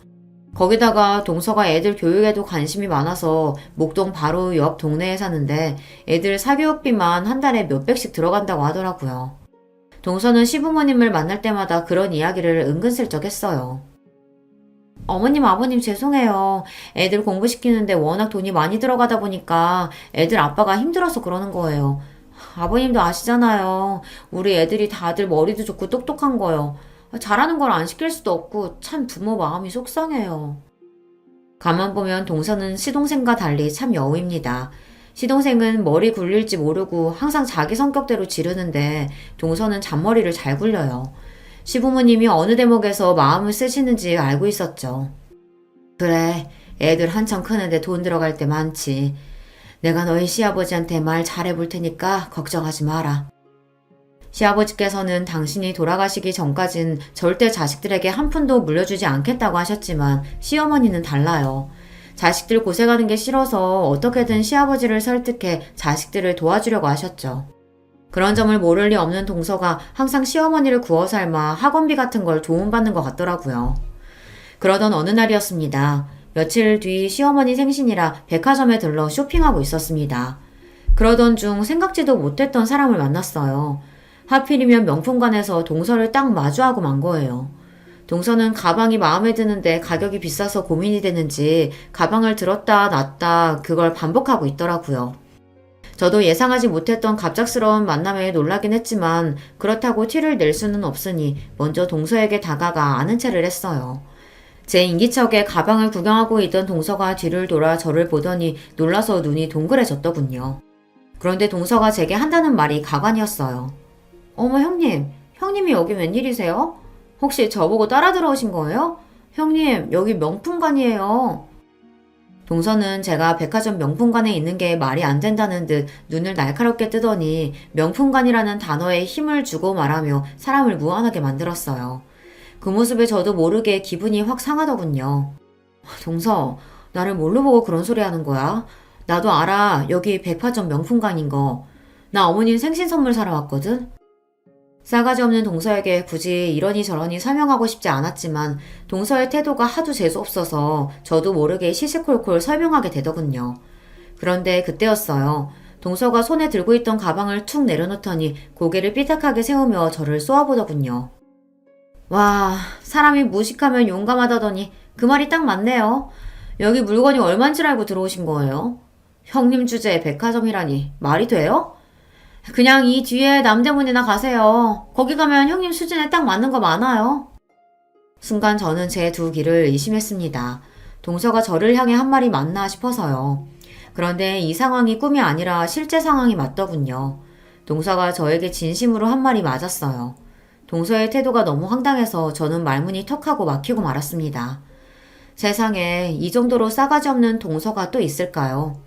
거기다가 동서가 애들 교육에도 관심이 많아서 목동 바로 옆 동네에 사는데 애들 사교육비만 한 달에 몇백씩 들어간다고 하더라고요. 동서는 시부모님을 만날 때마다 그런 이야기를 은근슬쩍 했어요. 어머님, 아버님 죄송해요. 애들 공부시키는데 워낙 돈이 많이 들어가다 보니까 애들 아빠가 힘들어서 그러는 거예요. 아버님도 아시잖아요. 우리 애들이 다들 머리도 좋고 똑똑한 거요. 잘하는 걸 안 시킬 수도 없고 참 부모 마음이 속상해요. 가만 보면 동서는 시동생과 달리 참 여우입니다. 시동생은 머리 굴릴지 모르고 항상 자기 성격대로 지르는데 동서는 잔머리를 잘 굴려요. 시부모님이 어느 대목에서 마음을 쓰시는지 알고 있었죠. 그래, 애들 한참 크는데 돈 들어갈 때 많지. 내가 너희 시아버지한테 말 잘해볼 테니까 걱정하지 마라. 시아버지께서는 당신이 돌아가시기 전까진 절대 자식들에게 한 푼도 물려주지 않겠다고 하셨지만 시어머니는 달라요. 자식들 고생하는 게 싫어서 어떻게든 시아버지를 설득해 자식들을 도와주려고 하셨죠. 그런 점을 모를 리 없는 동서가 항상 시어머니를 구워 삶아 학원비 같은 걸 도움받는 것 같더라고요. 그러던 어느 날이었습니다. 며칠 뒤 시어머니 생신이라 백화점에 들러 쇼핑하고 있었습니다. 그러던 중 생각지도 못했던 사람을 만났어요. 하필이면 명품관에서 동서를 딱 마주하고 만 거예요. 동서는 가방이 마음에 드는데 가격이 비싸서 고민이 되는지 가방을 들었다 놨다 그걸 반복하고 있더라고요. 저도 예상하지 못했던 갑작스러운 만남에 놀라긴 했지만 그렇다고 티를 낼 수는 없으니 먼저 동서에게 다가가 아는 체를 했어요. 제 인기척에 가방을 구경하고 있던 동서가 뒤를 돌아 저를 보더니 놀라서 눈이 동그래졌더군요. 그런데 동서가 제게 한다는 말이 가관이었어요. 어머 형님, 형님이 여기 웬일이세요? 혹시 저보고 따라 들어오신 거예요? 형님, 여기 명품관이에요. 동서는 제가 백화점 명품관에 있는 게 말이 안 된다는 듯 눈을 날카롭게 뜨더니 명품관이라는 단어에 힘을 주고 말하며 사람을 무안하게 만들었어요. 그 모습에 저도 모르게 기분이 확 상하더군요. 동서, 나를 뭘로 보고 그런 소리 하는 거야? 나도 알아. 여기 백화점 명품관인 거. 나 어머님 생신 선물 사러 왔거든? 싸가지 없는 동서에게 굳이 이러니 저러니 설명하고 싶지 않았지만 동서의 태도가 하도 재수없어서 저도 모르게 시시콜콜 설명하게 되더군요. 그런데 그때였어요. 동서가 손에 들고 있던 가방을 툭 내려놓더니 고개를 삐딱하게 세우며 저를 쏘아보더군요. 와, 사람이 무식하면 용감하다더니 그 말이 딱 맞네요. 여기 물건이 얼만 줄 알고 들어오신 거예요? 형님 주제에 백화점이라니 말이 돼요? 그냥 이 뒤에 남대문이나 가세요. 거기 가면 형님 수준에 딱 맞는 거 많아요. 순간 저는 제 두 귀를 의심했습니다. 동서가 저를 향해 한 말이 맞나 싶어서요. 그런데 이 상황이 꿈이 아니라 실제 상황이 맞더군요. 동서가 저에게 진심으로 한 말이 맞았어요. 동서의 태도가 너무 황당해서 저는 말문이 턱하고 막히고 말았습니다. 세상에 이 정도로 싸가지 없는 동서가 또 있을까요?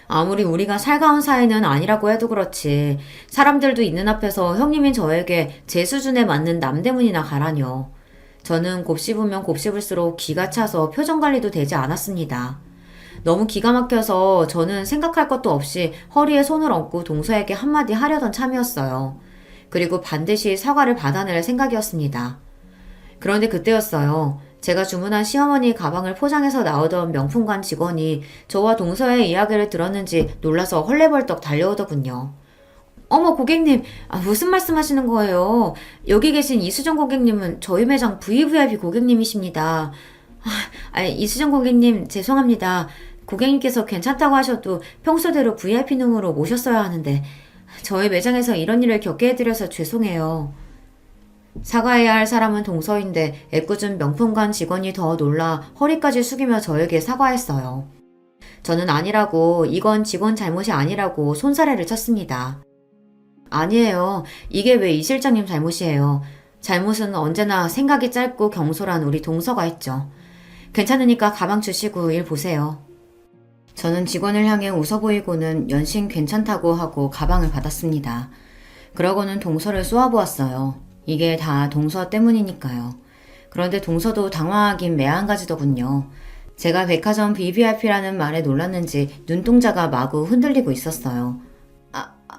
아무리 우리가 살가운 사이는 아니라고 해도 그렇지 사람들도 있는 앞에서 형님인 저에게 제 수준에 맞는 남대문이나 가라뇨. 저는 곱씹으면 곱씹을수록 기가 차서 표정 관리도 되지 않았습니다. 너무 기가 막혀서 저는 생각할 것도 없이 허리에 손을 얹고 동서에게 한마디 하려던 참이었어요. 그리고 반드시 사과를 받아낼 생각이었습니다. 그런데 그때였어요. 제가 주문한 시어머니 가방을 포장해서 나오던 명품관 직원이 저와 동서의 이야기를 들었는지 놀라서 헐레벌떡 달려오더군요. 어머 고객님, 무슨 말씀하시는 거예요? 여기 계신 이수정 고객님은 저희 매장 VVIP 고객님이십니다. 이수정 고객님 죄송합니다. 고객님께서 괜찮다고 하셔도 평소대로 VIP룸으로 모셨어야 하는데 저희 매장에서 이런 일을 겪게 해드려서 죄송해요. 사과해야 할 사람은 동서인데 애꿎은 명품관 직원이 더 놀라 허리까지 숙이며 저에게 사과했어요. 저는 아니라고, 이건 직원 잘못이 아니라고 손사래를 쳤습니다. 아니에요. 이게 왜 이 실장님 잘못이에요. 잘못은 언제나 생각이 짧고 경솔한 우리 동서가 했죠. 괜찮으니까 가방 주시고 일 보세요. 저는 직원을 향해 웃어 보이고는 연신 괜찮다고 하고 가방을 받았습니다. 그러고는 동서를 쏘아보았어요. 이게 다 동서 때문이니까요. 그런데 동서도 당황하긴 매한가지더군요. 제가 백화점 VVIP라는 말에 놀랐는지 눈동자가 마구 흔들리고 있었어요.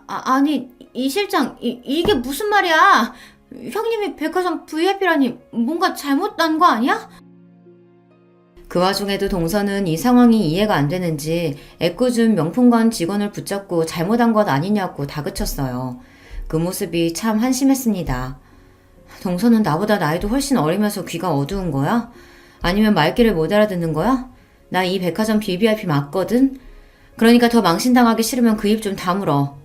아니 이 실장 이게 무슨 말이야? 형님이 백화점 VIP라니 뭔가 잘못난 거 아니야? 그 와중에도 동서는 이 상황이 이해가 안 되는지 애꿎은 명품관 직원을 붙잡고 잘못한 것 아니냐고 다그쳤어요. 그 모습이 참 한심했습니다. 동서는 나보다 나이도 훨씬 어리면서 귀가 어두운 거야? 아니면 말귀를 못 알아듣는 거야? 나 이 백화점 VVIP 맞거든? 그러니까 더 망신당하기 싫으면 그 입 좀 다물어.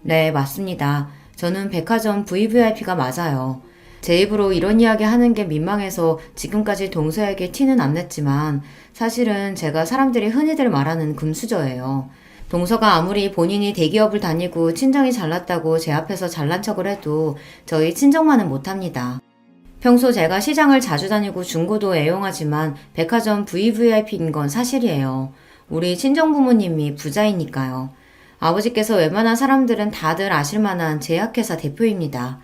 네, 맞습니다. 저는 백화점 VVIP가 맞아요. 제 입으로 이런 이야기 하는 게 민망해서 지금까지 동서에게 티는 안 냈지만 사실은 제가 사람들이 흔히들 말하는 금수저예요. 동서가 아무리 본인이 대기업을 다니고 친정이 잘났다고 제 앞에서 잘난 척을 해도 저희 친정만은 못합니다. 평소 제가 시장을 자주 다니고 중고도 애용하지만 백화점 VVIP인 건 사실이에요. 우리 친정부모님이 부자이니까요. 아버지께서 웬만한 사람들은 다들 아실 만한 제약회사 대표입니다.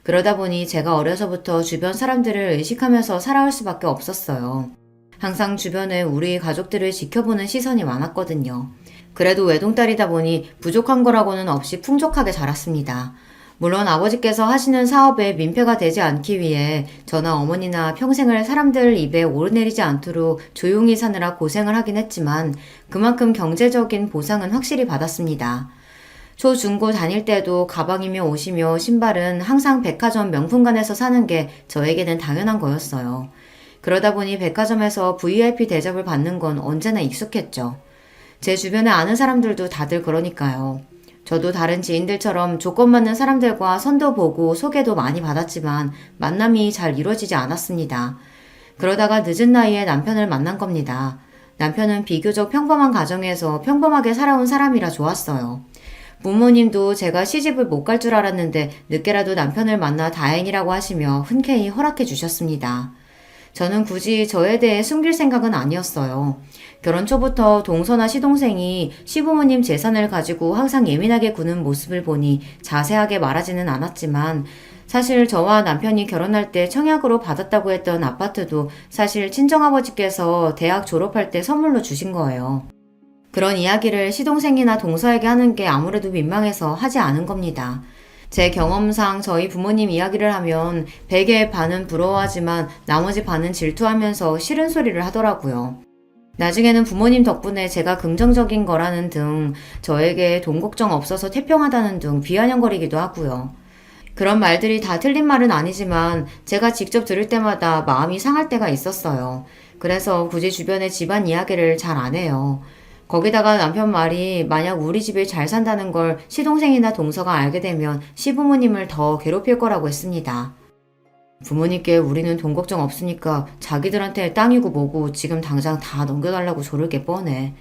그러다 보니 제가 어려서부터 주변 사람들을 의식하면서 살아올 수밖에 없었어요. 항상 주변에 우리 가족들을 지켜보는 시선이 많았거든요. 그래도 외동딸이다 보니 부족한 거라고는 없이 풍족하게 자랐습니다. 물론 아버지께서 하시는 사업에 민폐가 되지 않기 위해 저나 어머니나 평생을 사람들 입에 오르내리지 않도록 조용히 사느라 고생을 하긴 했지만 그만큼 경제적인 보상은 확실히 받았습니다. 초, 중고 다닐 때도 가방이며 옷이며 신발은 항상 백화점 명품관에서 사는 게 저에게는 당연한 거였어요. 그러다 보니 백화점에서 VIP 대접을 받는 건 언제나 익숙했죠. 제 주변에 아는 사람들도 다들 그러니까요. 저도 다른 지인들처럼 조건 맞는 사람들과 선도 보고 소개도 많이 받았지만 만남이 잘 이루어지지 않았습니다. 그러다가 늦은 나이에 남편을 만난 겁니다. 남편은 비교적 평범한 가정에서 평범하게 살아온 사람이라 좋았어요. 부모님도 제가 시집을 못 갈 줄 알았는데 늦게라도 남편을 만나 다행이라고 하시며 흔쾌히 허락해 주셨습니다. 저는 굳이 저에 대해 숨길 생각은 아니었어요. 결혼 초부터 동서나 시동생이 시부모님 재산을 가지고 항상 예민하게 구는 모습을 보니 자세하게 말하지는 않았지만 사실 저와 남편이 결혼할 때 청약으로 받았다고 했던 아파트도 사실 친정아버지께서 대학 졸업할 때 선물로 주신 거예요. 그런 이야기를 시동생이나 동서에게 하는 게 아무래도 민망해서 하지 않은 겁니다. 제 경험상 저희 부모님 이야기를 하면 100의 반은 부러워하지만 나머지 반은 질투하면서 싫은 소리를 하더라고요. 나중에는 부모님 덕분에 제가 긍정적인 거라는 등 저에게 돈 걱정 없어서 태평하다는 등 비아냥거리기도 하고요. 그런 말들이 다 틀린 말은 아니지만 제가 직접 들을 때마다 마음이 상할 때가 있었어요. 그래서 굳이 주변에 집안 이야기를 잘 안 해요. 거기다가 남편 말이 만약 우리 집에 잘 산다는 걸 시동생이나 동서가 알게 되면 시부모님을 더 괴롭힐 거라고 했습니다. 부모님께 우리는 돈 걱정 없으니까 자기들한테 땅이고 뭐고 지금 당장 다 넘겨달라고 조를 게 뻔해.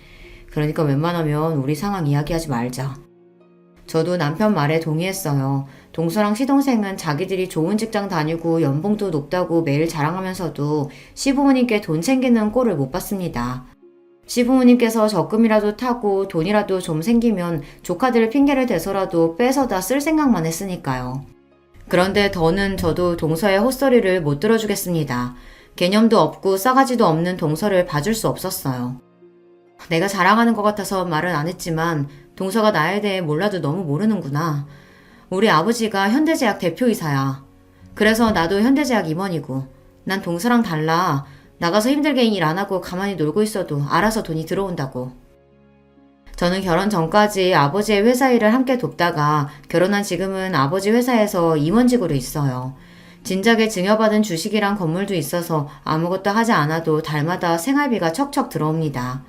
그러니까 웬만하면 우리 상황 이야기하지 말자. 저도 남편 말에 동의했어요. 동서랑 시동생은 자기들이 좋은 직장 다니고 연봉도 높다고 매일 자랑하면서도 시부모님께 돈 챙기는 꼴을 못 봤습니다. 시부모님께서 적금이라도 타고 돈이라도 좀 생기면 조카들 핑계를 대서라도 빼서다 쓸 생각만 했으니까요. 그런데 더는 저도 동서의 헛소리를 못 들어주겠습니다. 개념도 없고 싸가지도 없는 동서를 봐줄 수 없었어요. 내가 자랑하는 것 같아서 말은 안 했지만 동서가 나에 대해 몰라도 너무 모르는구나. 우리 아버지가 현대제약 대표이사야. 그래서 나도 현대제약 임원이고 난 동서랑 달라. 나가서 힘들게 일 안 하고 가만히 놀고 있어도 알아서 돈이 들어온다고. 저는 결혼 전까지 아버지의 회사 일을 함께 돕다가 결혼한 지금은 아버지 회사에서 임원직으로 있어요. 진작에 증여받은 주식이랑 건물도 있어서 아무것도 하지 않아도 달마다 생활비가 척척 들어옵니다.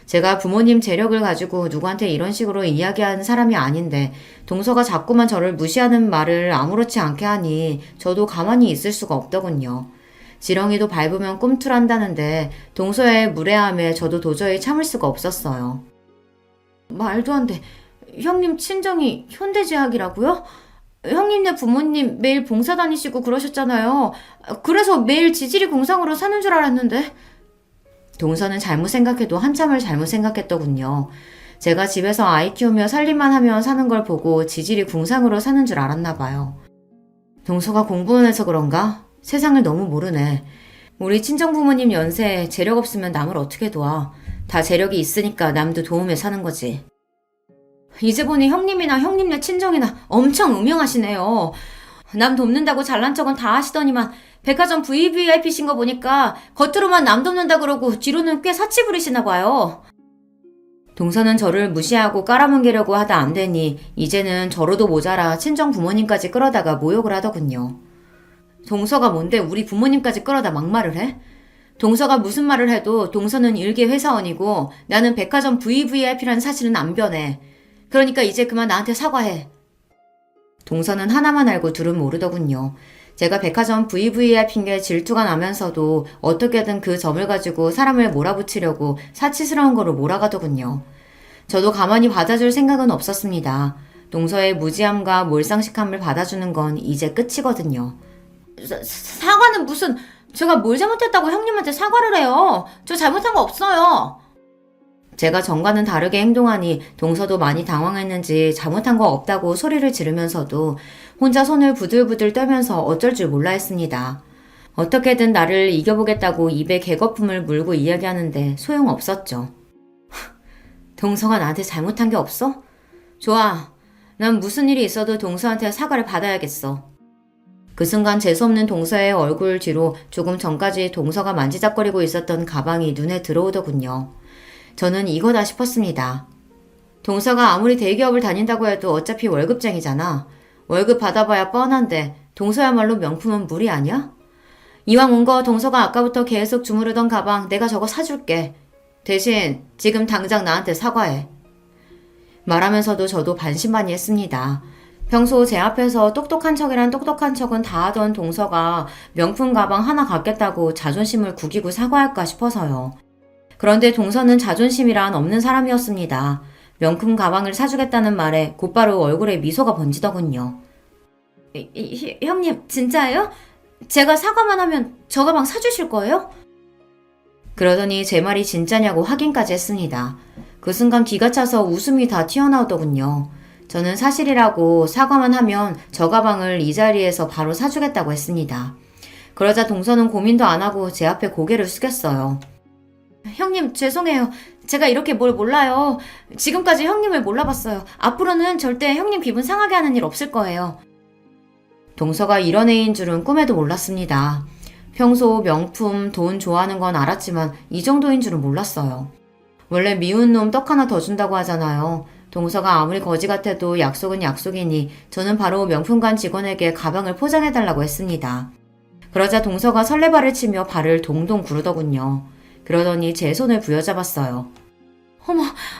제가 부모님 재력을 가지고 누구한테 이런 식으로 이야기하는 사람이 아닌데 동서가 자꾸만 저를 무시하는 말을 아무렇지 않게 하니 저도 가만히 있을 수가 없더군요. 지렁이도 밟으면 꿈틀한다는데 동서의 무례함에 저도 도저히 참을 수가 없었어요. 말도 안 돼. 형님 친정이 현대제약이라고요? 형님네 부모님 매일 봉사 다니시고 그러셨잖아요. 그래서 매일 지질이 공상으로 사는 줄 알았는데. 동서는 잘못 생각해도 한참을 잘못 생각했더군요. 제가 집에서 아이 키우며 살림만 하며 사는 걸 보고 지질이 궁상으로 사는 줄 알았나 봐요. 동서가 공부는 해서 그런가? 세상을 너무 모르네. 우리 친정부모님 연세에 재력 없으면 남을 어떻게 도와. 다 재력이 있으니까 남도 도움에 사는 거지. 이제 보니 형님이나 형님네 친정이나 엄청 음흉하시네요. 남 돕는다고 잘난 척은 다 하시더니만 백화점 VVIP신 거 보니까 겉으로만 남 돕는다 그러고 뒤로는 꽤 사치 부리시나 봐요. 동서는 저를 무시하고 깔아뭉개려고 하다 안 되니 이제는 저로도 모자라 친정 부모님까지 끌어다가 모욕을 하더군요. 동서가 뭔데 우리 부모님까지 끌어다 막말을 해? 동서가 무슨 말을 해도 동서는 일개 회사원이고 나는 백화점 VVIP라는 사실은 안 변해. 그러니까 이제 그만 나한테 사과해. 동서는 하나만 알고 둘은 모르더군요. 제가 백화점 VVIP인 게 질투가 나면서도 어떻게든 그 점을 가지고 사람을 몰아붙이려고 사치스러운 거로 몰아가더군요. 저도 가만히 받아줄 생각은 없었습니다. 동서의 무지함과 몰상식함을 받아주는 건 이제 끝이거든요. 사과는 무슨... 제가 뭘 잘못했다고 형님한테 사과를 해요. 저 잘못한 거 없어요. 제가 전과는 다르게 행동하니 동서도 많이 당황했는지 잘못한 거 없다고 소리를 지르면서도 혼자 손을 부들부들 떨면서 어쩔 줄 몰라 했습니다. 어떻게든 나를 이겨보겠다고 입에 개거품을 물고 이야기하는데 소용없었죠. 동서가 나한테 잘못한 게 없어? 좋아. 난 무슨 일이 있어도 동서한테 사과를 받아야겠어. 그 순간 재수없는 동서의 얼굴 뒤로 조금 전까지 동서가 만지작거리고 있었던 가방이 눈에 들어오더군요. 저는 이거다 싶었습니다. 동서가 아무리 대기업을 다닌다고 해도 어차피 월급쟁이잖아. 월급 받아봐야 뻔한데 동서야말로 명품은 무리 아니야? 이왕 온 거 동서가 아까부터 계속 주무르던 가방 내가 저거 사줄게. 대신 지금 당장 나한테 사과해. 말하면서도 저도 반신반의했습니다. 평소 제 앞에서 똑똑한 척이란 똑똑한 척은 다 하던 동서가 명품 가방 하나 갖겠다고 자존심을 구기고 사과할까 싶어서요. 그런데 동서는 자존심이란 없는 사람이었습니다. 명품 가방을 사주겠다는 말에 곧바로 얼굴에 미소가 번지더군요. 형님, 진짜예요? 제가 사과만 하면 저 가방 사주실 거예요? 그러더니 제 말이 진짜냐고 확인까지 했습니다. 그 순간 기가 차서 웃음이 다 튀어나오더군요. 저는 사실이라고 사과만 하면 저 가방을 이 자리에서 바로 사주겠다고 했습니다. 그러자 동서는 고민도 안 하고 제 앞에 고개를 숙였어요. 형님, 죄송해요. 제가 이렇게 뭘 몰라요. 지금까지 형님을 몰라봤어요. 앞으로는 절대 형님 기분 상하게 하는 일 없을 거예요. 동서가 이런 애인 줄은 꿈에도 몰랐습니다. 평소 명품, 돈 좋아하는 건 알았지만 이 정도인 줄은 몰랐어요. 원래 미운 놈 떡 하나 더 준다고 하잖아요. 동서가 아무리 거지 같아도 약속은 약속이니 저는 바로 명품관 직원에게 가방을 포장해달라고 했습니다. 그러자 동서가 설레발을 치며 발을 동동 구르더군요. 그러더니 제 손을 부여잡았어요.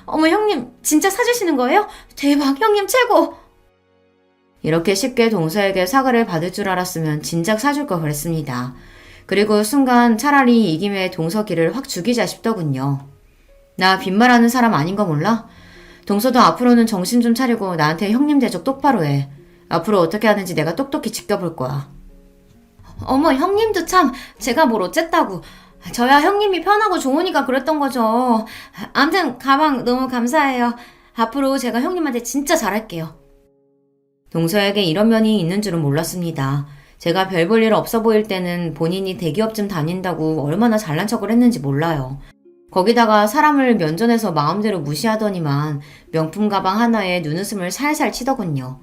어머 형님 진짜 사주시는 거예요? 대박, 형님 최고! 이렇게 쉽게 동서에게 사과를 받을 줄 알았으면 진작 사줄 걸 그랬습니다. 그리고 순간 차라리 이 김에 동서 길을 확 죽이자 싶더군요. 나 빈말하는 사람 아닌 거 몰라? 동서도 앞으로는 정신 좀 차리고 나한테 형님 대접 똑바로 해. 앞으로 어떻게 하는지 내가 똑똑히 지켜볼 거야. 어머 형님도 참, 제가 뭘 어쨌다고. 저야 형님이 편하고 좋으니까 그랬던 거죠. 암튼 가방 너무 감사해요. 앞으로 제가 형님한테 진짜 잘할게요. 동서에게 이런 면이 있는 줄은 몰랐습니다. 제가 별 볼 일 없어 보일 때는 본인이 대기업쯤 다닌다고 얼마나 잘난 척을 했는지 몰라요. 거기다가 사람을 면전에서 마음대로 무시하더니만 명품 가방 하나에 눈웃음을 살살 치더군요.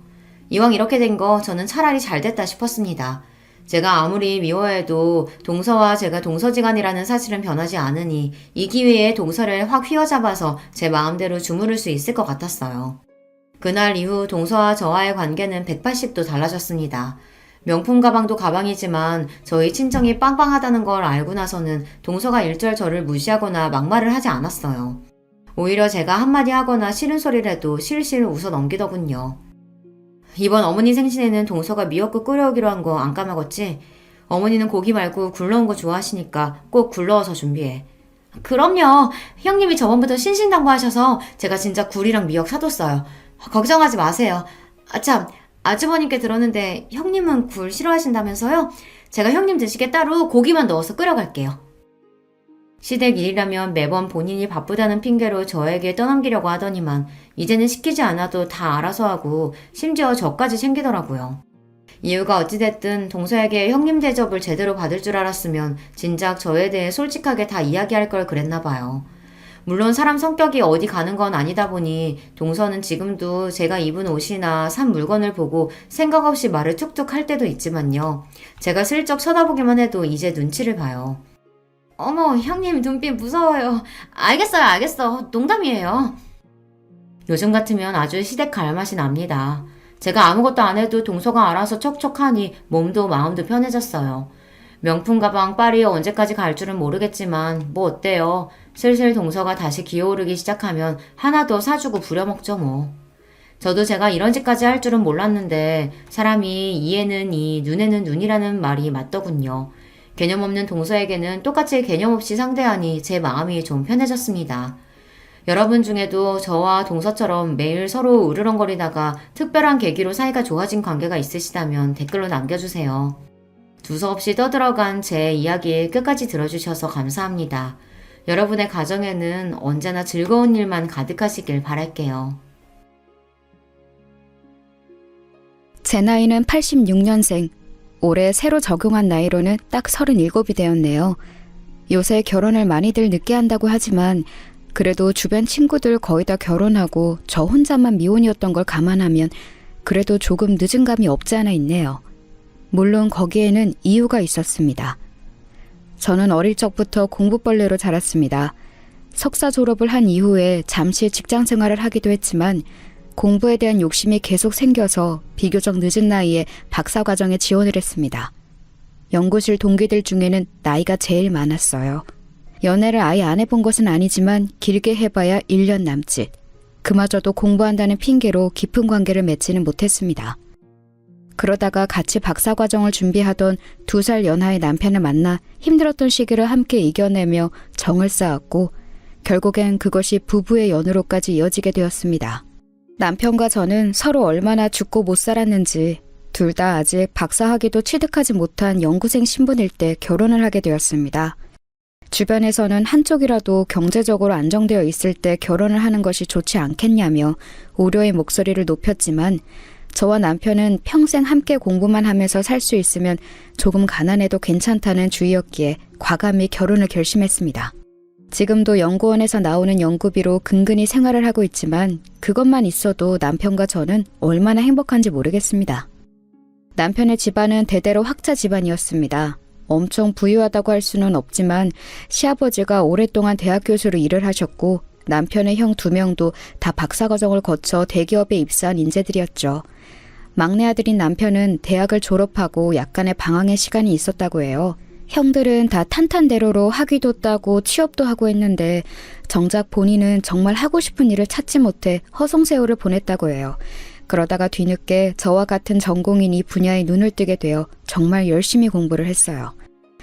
이왕 이렇게 된 거 저는 차라리 잘 됐다 싶었습니다. 제가 아무리 미워해도 동서와 제가 동서지간이라는 사실은 변하지 않으니 이 기회에 동서를 확 휘어잡아서 제 마음대로 주무를 수 있을 것 같았어요. 그날 이후 동서와 저와의 관계는 180도 달라졌습니다. 명품 가방도 가방이지만 저희 친정이 빵빵하다는 걸 알고 나서는 동서가 일절 저를 무시하거나 막말을 하지 않았어요. 오히려 제가 한마디 하거나 싫은 소리를 해도 실실 웃어 넘기더군요. 이번 어머니 생신에는 동서가 미역국 끓여오기로 한 거 안 까먹었지? 어머니는 고기 말고 굴러온 거 좋아하시니까 꼭 굴러와서 준비해. 그럼요. 형님이 저번부터 신신당부하셔서 제가 진짜 굴이랑 미역 사뒀어요. 걱정하지 마세요. 참, 아주버님께 들었는데 형님은 굴 싫어하신다면서요? 제가 형님 드시게 따로 고기만 넣어서 끓여갈게요. 시댁 일이라면 매번 본인이 바쁘다는 핑계로 저에게 떠넘기려고 하더니만 이제는 시키지 않아도 다 알아서 하고 심지어 저까지 챙기더라고요. 이유가 어찌됐든 동서에게 형님 대접을 제대로 받을 줄 알았으면 진작 저에 대해 솔직하게 다 이야기할 걸 그랬나 봐요. 물론 사람 성격이 어디 가는 건 아니다 보니 동서는 지금도 제가 입은 옷이나 산 물건을 보고 생각 없이 말을 툭툭 할 때도 있지만요. 제가 슬쩍 쳐다보기만 해도 이제 눈치를 봐요. 어머 형님 눈빛 무서워요. 알겠어. 농담이에요. 요즘 같으면 아주 시댁 갈 맛이 납니다. 제가 아무것도 안 해도 동서가 알아서 척척하니 몸도 마음도 편해졌어요. 명품 가방 파리 언제까지 갈 줄은 모르겠지만 뭐 어때요. 슬슬 동서가 다시 기어오르기 시작하면 하나 더 사주고 부려먹죠 뭐. 저도 제가 이런 짓까지 할 줄은 몰랐는데 사람이 이에는 이, 눈에는 눈이라는 말이 맞더군요. 개념 없는 동서에게는 똑같이 개념 없이 상대하니 제 마음이 좀 편해졌습니다. 여러분 중에도 저와 동서처럼 매일 서로 으르렁거리다가 특별한 계기로 사이가 좋아진 관계가 있으시다면 댓글로 남겨주세요. 두서없이 떠들어간 제 이야기 끝까지 들어주셔서 감사합니다. 여러분의 가정에는 언제나 즐거운 일만 가득하시길 바랄게요. 제 나이는 86년생. 올해 새로 적용한 나이로는 딱 37이 되었네요. 요새 결혼을 많이들 늦게 한다고 하지만 그래도 주변 친구들 거의 다 결혼하고 저 혼자만 미혼이었던 걸 감안하면 그래도 조금 늦은 감이 없지 않아 있네요. 물론 거기에는 이유가 있었습니다. 저는 어릴 적부터 공부벌레로 자랐습니다. 석사 졸업을 한 이후에 잠시 직장 생활을 하기도 했지만 공부에 대한 욕심이 계속 생겨서 비교적 늦은 나이에 박사과정에 지원을 했습니다. 연구실 동기들 중에는 나이가 제일 많았어요. 연애를 아예 안 해본 것은 아니지만 길게 해봐야 1년 남짓. 그마저도 공부한다는 핑계로 깊은 관계를 맺지는 못했습니다. 그러다가 같이 박사과정을 준비하던 2살 연하의 남편을 만나 힘들었던 시기를 함께 이겨내며 정을 쌓았고 결국엔 그것이 부부의 연으로까지 이어지게 되었습니다. 남편과 저는 서로 얼마나 죽고 못 살았는지 둘 다 아직 박사학위도 취득하지 못한 연구생 신분일 때 결혼을 하게 되었습니다. 주변에서는 한쪽이라도 경제적으로 안정되어 있을 때 결혼을 하는 것이 좋지 않겠냐며 우려의 목소리를 높였지만 저와 남편은 평생 함께 공부만 하면서 살 수 있으면 조금 가난해도 괜찮다는 주의였기에 과감히 결혼을 결심했습니다. 지금도 연구원에서 나오는 연구비로 근근히 생활을 하고 있지만 그것만 있어도 남편과 저는 얼마나 행복한지 모르겠습니다. 남편의 집안은 대대로 학자 집안이었습니다. 엄청 부유하다고 할 수는 없지만 시아버지가 오랫동안 대학 교수로 일을 하셨고 남편의 형 2명도 다 박사과정을 거쳐 대기업에 입사한 인재들이었죠. 막내 아들인 남편은 대학을 졸업하고 약간의 방황의 시간이 있었다고 해요. 형들은 다 탄탄대로로 학위도 따고 취업도 하고 했는데 정작 본인은 정말 하고 싶은 일을 찾지 못해 허송세월을 보냈다고 해요. 그러다가 뒤늦게 저와 같은 전공인 이 분야에 눈을 뜨게 되어 정말 열심히 공부를 했어요.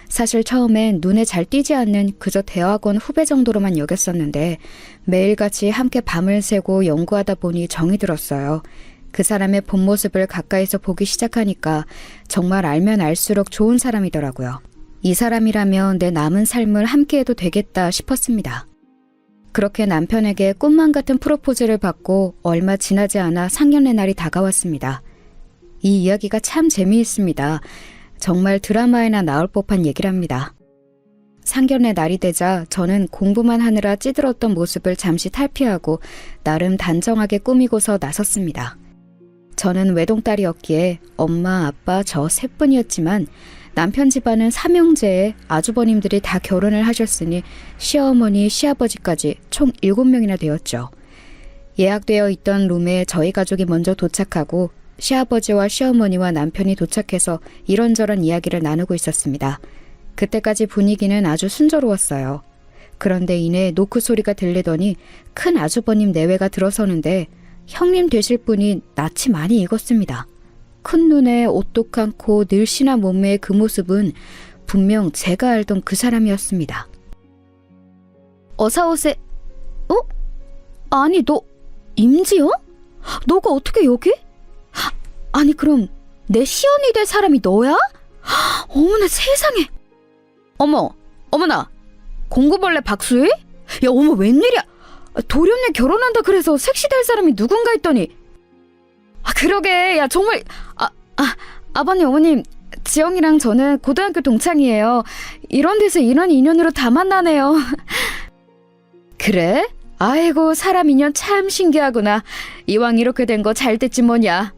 사실 처음엔 눈에 잘 띄지 않는 그저 대학원 후배 정도로만 여겼었는데 매일같이 함께 밤을 새고 연구하다 보니 정이 들었어요. 그 사람의 본 모습을 가까이서 보기 시작하니까 정말 알면 알수록 좋은 사람이더라고요. 이 사람이라면 내 남은 삶을 함께해도 되겠다 싶었습니다. 그렇게 남편에게 꿈만 같은 프로포즈를 받고 얼마 지나지 않아 상견례 날이 다가왔습니다. 이 이야기가 참 재미있습니다. 정말 드라마에나 나올 법한 얘기랍니다. 상견례 날이 되자 저는 공부만 하느라 찌들었던 모습을 잠시 탈피하고 나름 단정하게 꾸미고서 나섰습니다. 저는 외동딸이었기에 엄마, 아빠, 저 셋뿐이었지만 남편 집안은 삼형제에 아주버님들이 다 결혼을 하셨으니 시어머니, 시아버지까지 총 7명이나 되었죠. 예약되어 있던 룸에 저희 가족이 먼저 도착하고 시아버지와 시어머니와 남편이 도착해서 이런저런 이야기를 나누고 있었습니다. 그때까지 분위기는 아주 순조로웠어요. 그런데 이내 노크 소리가 들리더니 큰 아주버님 내외가 들어서는데 형님 되실 분이 낯이 많이 익었습니다. 큰 눈에 오똑한 코, 늘씬한 몸매의 그 모습은 분명 제가 알던 그 사람이었습니다. 어서오세... 아니 너 임지영? 너가 어떻게 여기? 아니 그럼 내 시연이 될 사람이 너야? 어머나 세상에. 어머나 공구벌레 박수희? 야 어머 웬일이야. 도련님 결혼한다 그래서 섹시 될 사람이 누군가 했더니 그러게 야 정말 아버님 어머님 지영이랑 저는 고등학교 동창이에요. 이런 데서 이런 인연으로 다 만나네요. 그래? 아이고 사람 인연 참 신기하구나. 이왕 이렇게 된 거 잘 됐지 뭐냐.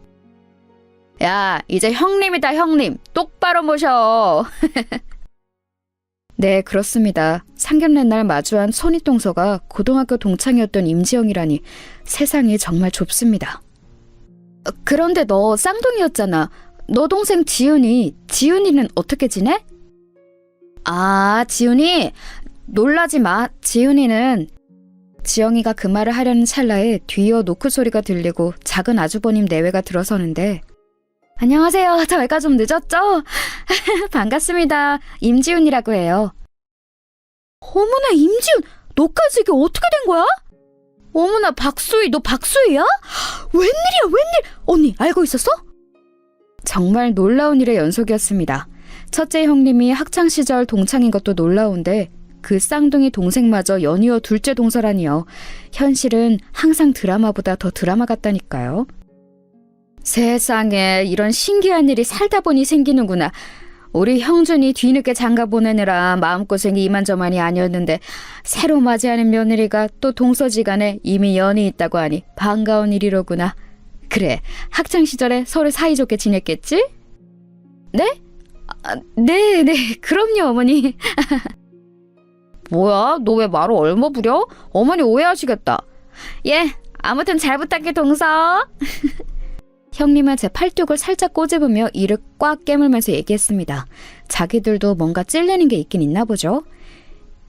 야 이제 형님이다 형님 똑바로 모셔. 네 그렇습니다. 상견례 날 마주한 손윗동서가 고등학교 동창이었던 임지영이라니 세상이 정말 좁습니다. 그런데 너 쌍둥이였잖아. 너 동생 지은이는 어떻게 지내? 지은이? 놀라지 마. 지은이는... 지영이가 그 말을 하려는 찰나에 뒤이어 노크 소리가 들리고 작은 아주버님 내외가 들어서는데 안녕하세요. 저희가 좀 늦었죠? 반갑습니다. 임지은이라고 해요. 어머나 임지은! 너까지 이게 어떻게 된 거야? 어머나 박수희, 너 박수희야? 웬일이야 웬일! 언니 알고 있었어? 정말 놀라운 일의 연속이었습니다. 첫째 형님이 학창시절 동창인 것도 놀라운데 그 쌍둥이 동생마저 연이어 둘째 동서라니요. 현실은 항상 드라마보다 더 드라마 같다니까요. 세상에 이런 신기한 일이 살다 보니 생기는구나. 우리 형준이 뒤늦게 장가 보내느라 마음고생이 이만저만이 아니었는데 새로 맞이하는 며느리가 또 동서지간에 이미 연이 있다고 하니 반가운 일이로구나. 그래, 학창시절에 서로 사이좋게 지냈겠지? 네? 네, 그럼요, 어머니. 뭐야, 너 왜 말을 얼머부려? 어머니 오해하시겠다. 예, 아무튼 잘 부탁해, 동서. 형님은 제 팔뚝을 살짝 꼬집으며 이를 꽉 깨물면서 얘기했습니다. 자기들도 뭔가 찔리는 게 있긴 있나 보죠?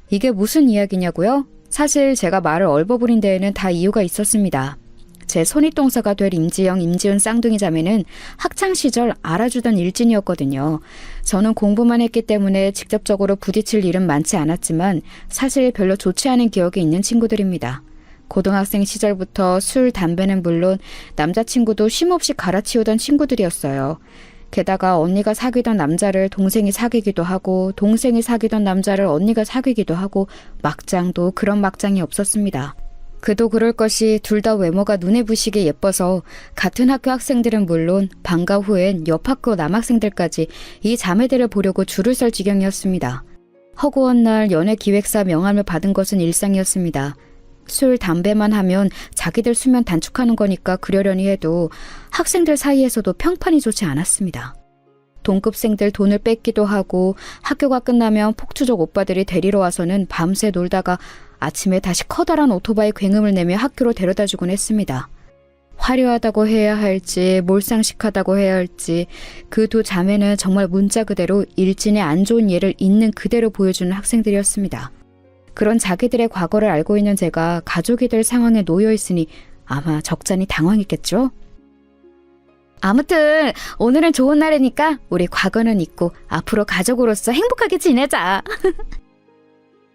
이게 무슨 이야기냐고요? 사실 제가 말을 얼버무린 데에는 다 이유가 있었습니다. 제 손윗동서가 될 임지영, 임지훈 쌍둥이 자매는 학창시절 알아주던 일진이었거든요. 저는 공부만 했기 때문에 직접적으로 부딪힐 일은 많지 않았지만 사실 별로 좋지 않은 기억이 있는 친구들입니다. 고등학생 시절부터 술, 담배는 물론 남자친구도 쉼없이 갈아치우던 친구들이었어요. 게다가 언니가 사귀던 남자를 동생이 사귀기도 하고 동생이 사귀던 남자를 언니가 사귀기도 하고 막장도 그런 막장이 없었습니다. 그도 그럴 것이 둘 다 외모가 눈에 부시게 예뻐서 같은 학교 학생들은 물론 방과 후엔 옆 학교 남학생들까지 이 자매들을 보려고 줄을 설 지경이었습니다. 허구한 날 연예기획사 명함을 받은 것은 일상이었습니다. 술, 담배만 하면 자기들 수면 단축하는 거니까 그러려니 해도 학생들 사이에서도 평판이 좋지 않았습니다. 동급생들 돈을 뺏기도 하고 학교가 끝나면 폭주족 오빠들이 데리러 와서는 밤새 놀다가 아침에 다시 커다란 오토바이 굉음을 내며 학교로 데려다주곤 했습니다. 화려하다고 해야 할지 몰상식하다고 해야 할지 그 두 자매는 정말 문자 그대로 일진의 안 좋은 예를 있는 그대로 보여주는 학생들이었습니다. 그런 자기들의 과거를 알고 있는 제가 가족이 될 상황에 놓여 있으니 아마 적잖이 당황했겠죠? 아무튼 오늘은 좋은 날이니까 우리 과거는 잊고 앞으로 가족으로서 행복하게 지내자.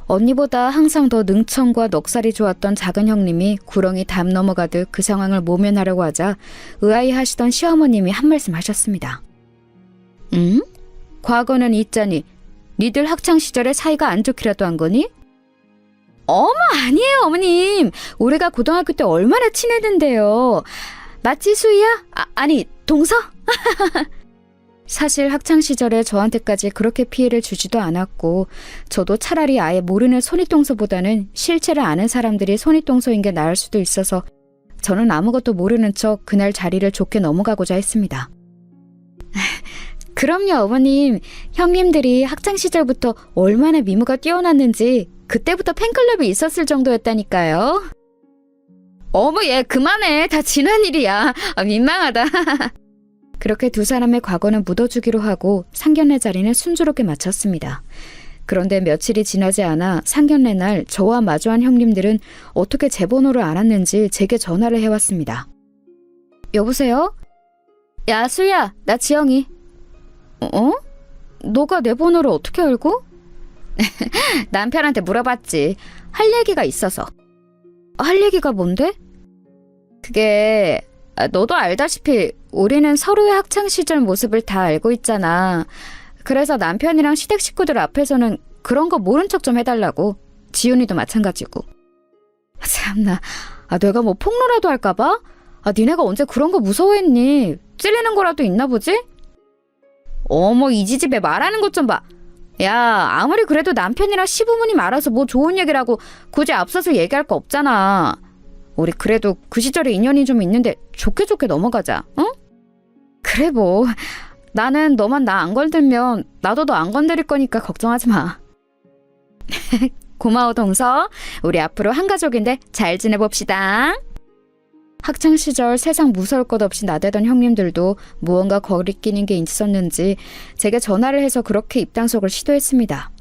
언니보다 항상 더 능청과 넉살이 좋았던 작은 형님이 구렁이 담 넘어가듯 그 상황을 모면하려고 하자 의아해하시던 시어머님이 한 말씀 하셨습니다. 응? 과거는 잊자니 니들 학창시절에 사이가 안 좋기라도 한 거니? 어머, 아니에요, 어머님. 우리가 고등학교 때 얼마나 친했는데요. 맞지, 수희야? 아니, 동서? 사실 학창시절에 저한테까지 그렇게 피해를 주지도 않았고 저도 차라리 아예 모르는 손윗동서보다는 실체를 아는 사람들이 손윗동서인 게 나을 수도 있어서 저는 아무것도 모르는 척 그날 자리를 좋게 넘어가고자 했습니다. 그럼요, 어머님. 형님들이 학창시절부터 얼마나 미모가 뛰어났는지 그때부터 팬클럽이 있었을 정도였다니까요. 어머, 얘 그만해. 다 지난 일이야. 민망하다. 그렇게 두 사람의 과거는 묻어주기로 하고 상견례 자리는 순조롭게 마쳤습니다. 그런데 며칠이 지나지 않아 상견례 날 저와 마주한 형님들은 어떻게 제 번호를 알았는지 제게 전화를 해왔습니다. 여보세요? 야, 수야, 나 지영이. 어? 너가 내 번호를 어떻게 알고? 남편한테 물어봤지. 할 얘기가 있어서. 할 얘기가 뭔데? 그게 너도 알다시피 우리는 서로의 학창시절 모습을 다 알고 있잖아. 그래서 남편이랑 시댁 식구들 앞에서는 그런 거 모른 척 좀 해달라고. 지훈이도 마찬가지고. 참나, 내가 뭐 폭로라도 할까봐? 니네가 언제 그런 거 무서워했니? 찔리는 거라도 있나 보지? 어머, 이 지집애 말하는 것 좀 봐. 야, 아무리 그래도 남편이랑 시부모님 알아서 뭐 좋은 얘기라고 굳이 앞서서 얘기할 거 없잖아. 우리 그래도 그 시절에 인연이 좀 있는데 좋게 넘어가자, 응? 그래 뭐. 나는 너만 나 안 건들면 나도 너 안 건드릴 거니까 걱정하지 마. 고마워, 동서. 우리 앞으로 한 가족인데 잘 지내봅시다. 학창시절 세상 무서울 것 없이 나대던 형님들도 무언가 거리끼는 게 있었는지 제게 전화를 해서 그렇게 입단속을 시도했습니다.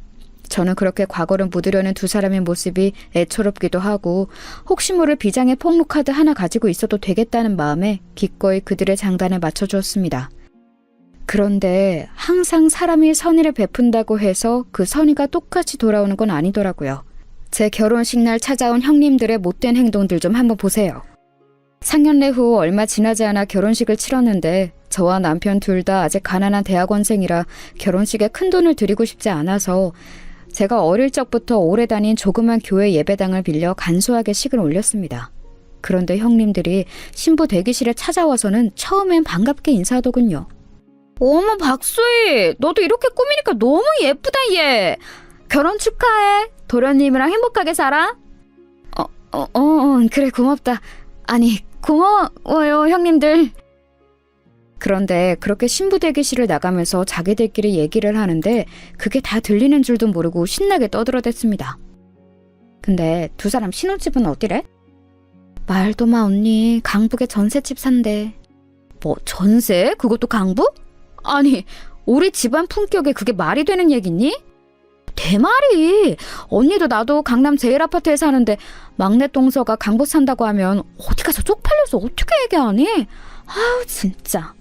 저는 그렇게 과거를 묻으려는 두 사람의 모습이 애처롭기도 하고 혹시 모를 비장의 폭로카드 하나 가지고 있어도 되겠다는 마음에 기꺼이 그들의 장단에 맞춰주었습니다. 그런데 항상 사람이 선의를 베푼다고 해서 그 선의가 똑같이 돌아오는 건 아니더라고요. 제 결혼식 날 찾아온 형님들의 못된 행동들 좀 한번 보세요. 상견례 후 얼마 지나지 않아 결혼식을 치렀는데 저와 남편 둘 다 아직 가난한 대학원생이라 결혼식에 큰돈을 들이고 싶지 않아서 제가 어릴 적부터 오래 다닌 조그만 교회 예배당을 빌려 간소하게 식을 올렸습니다. 그런데 형님들이 신부 대기실에 찾아와서는 처음엔 반갑게 인사하더군요. 어머 박수희, 너도 이렇게 꾸미니까 너무 예쁘다 얘. 결혼 축하해. 도련님이랑 행복하게 살아. 그래 고맙다. 아니 고마워요 형님들. 그런데 그렇게 신부 대기실을 나가면서 자기들끼리 얘기를 하는데 그게 다 들리는 줄도 모르고 신나게 떠들어댔습니다. 근데 두 사람 신혼집은 어디래? 말도 마 언니, 강북에 전셋집 산대. 뭐 전세? 그것도 강북? 아니 우리 집안 품격에 그게 말이 되는 얘기니? 대말이. 언니도 나도 강남 제일아파트에 사는데 막내 동서가 강북 산다고 하면 어디 가서 쪽팔려서 어떻게 얘기하니? 아우 진짜.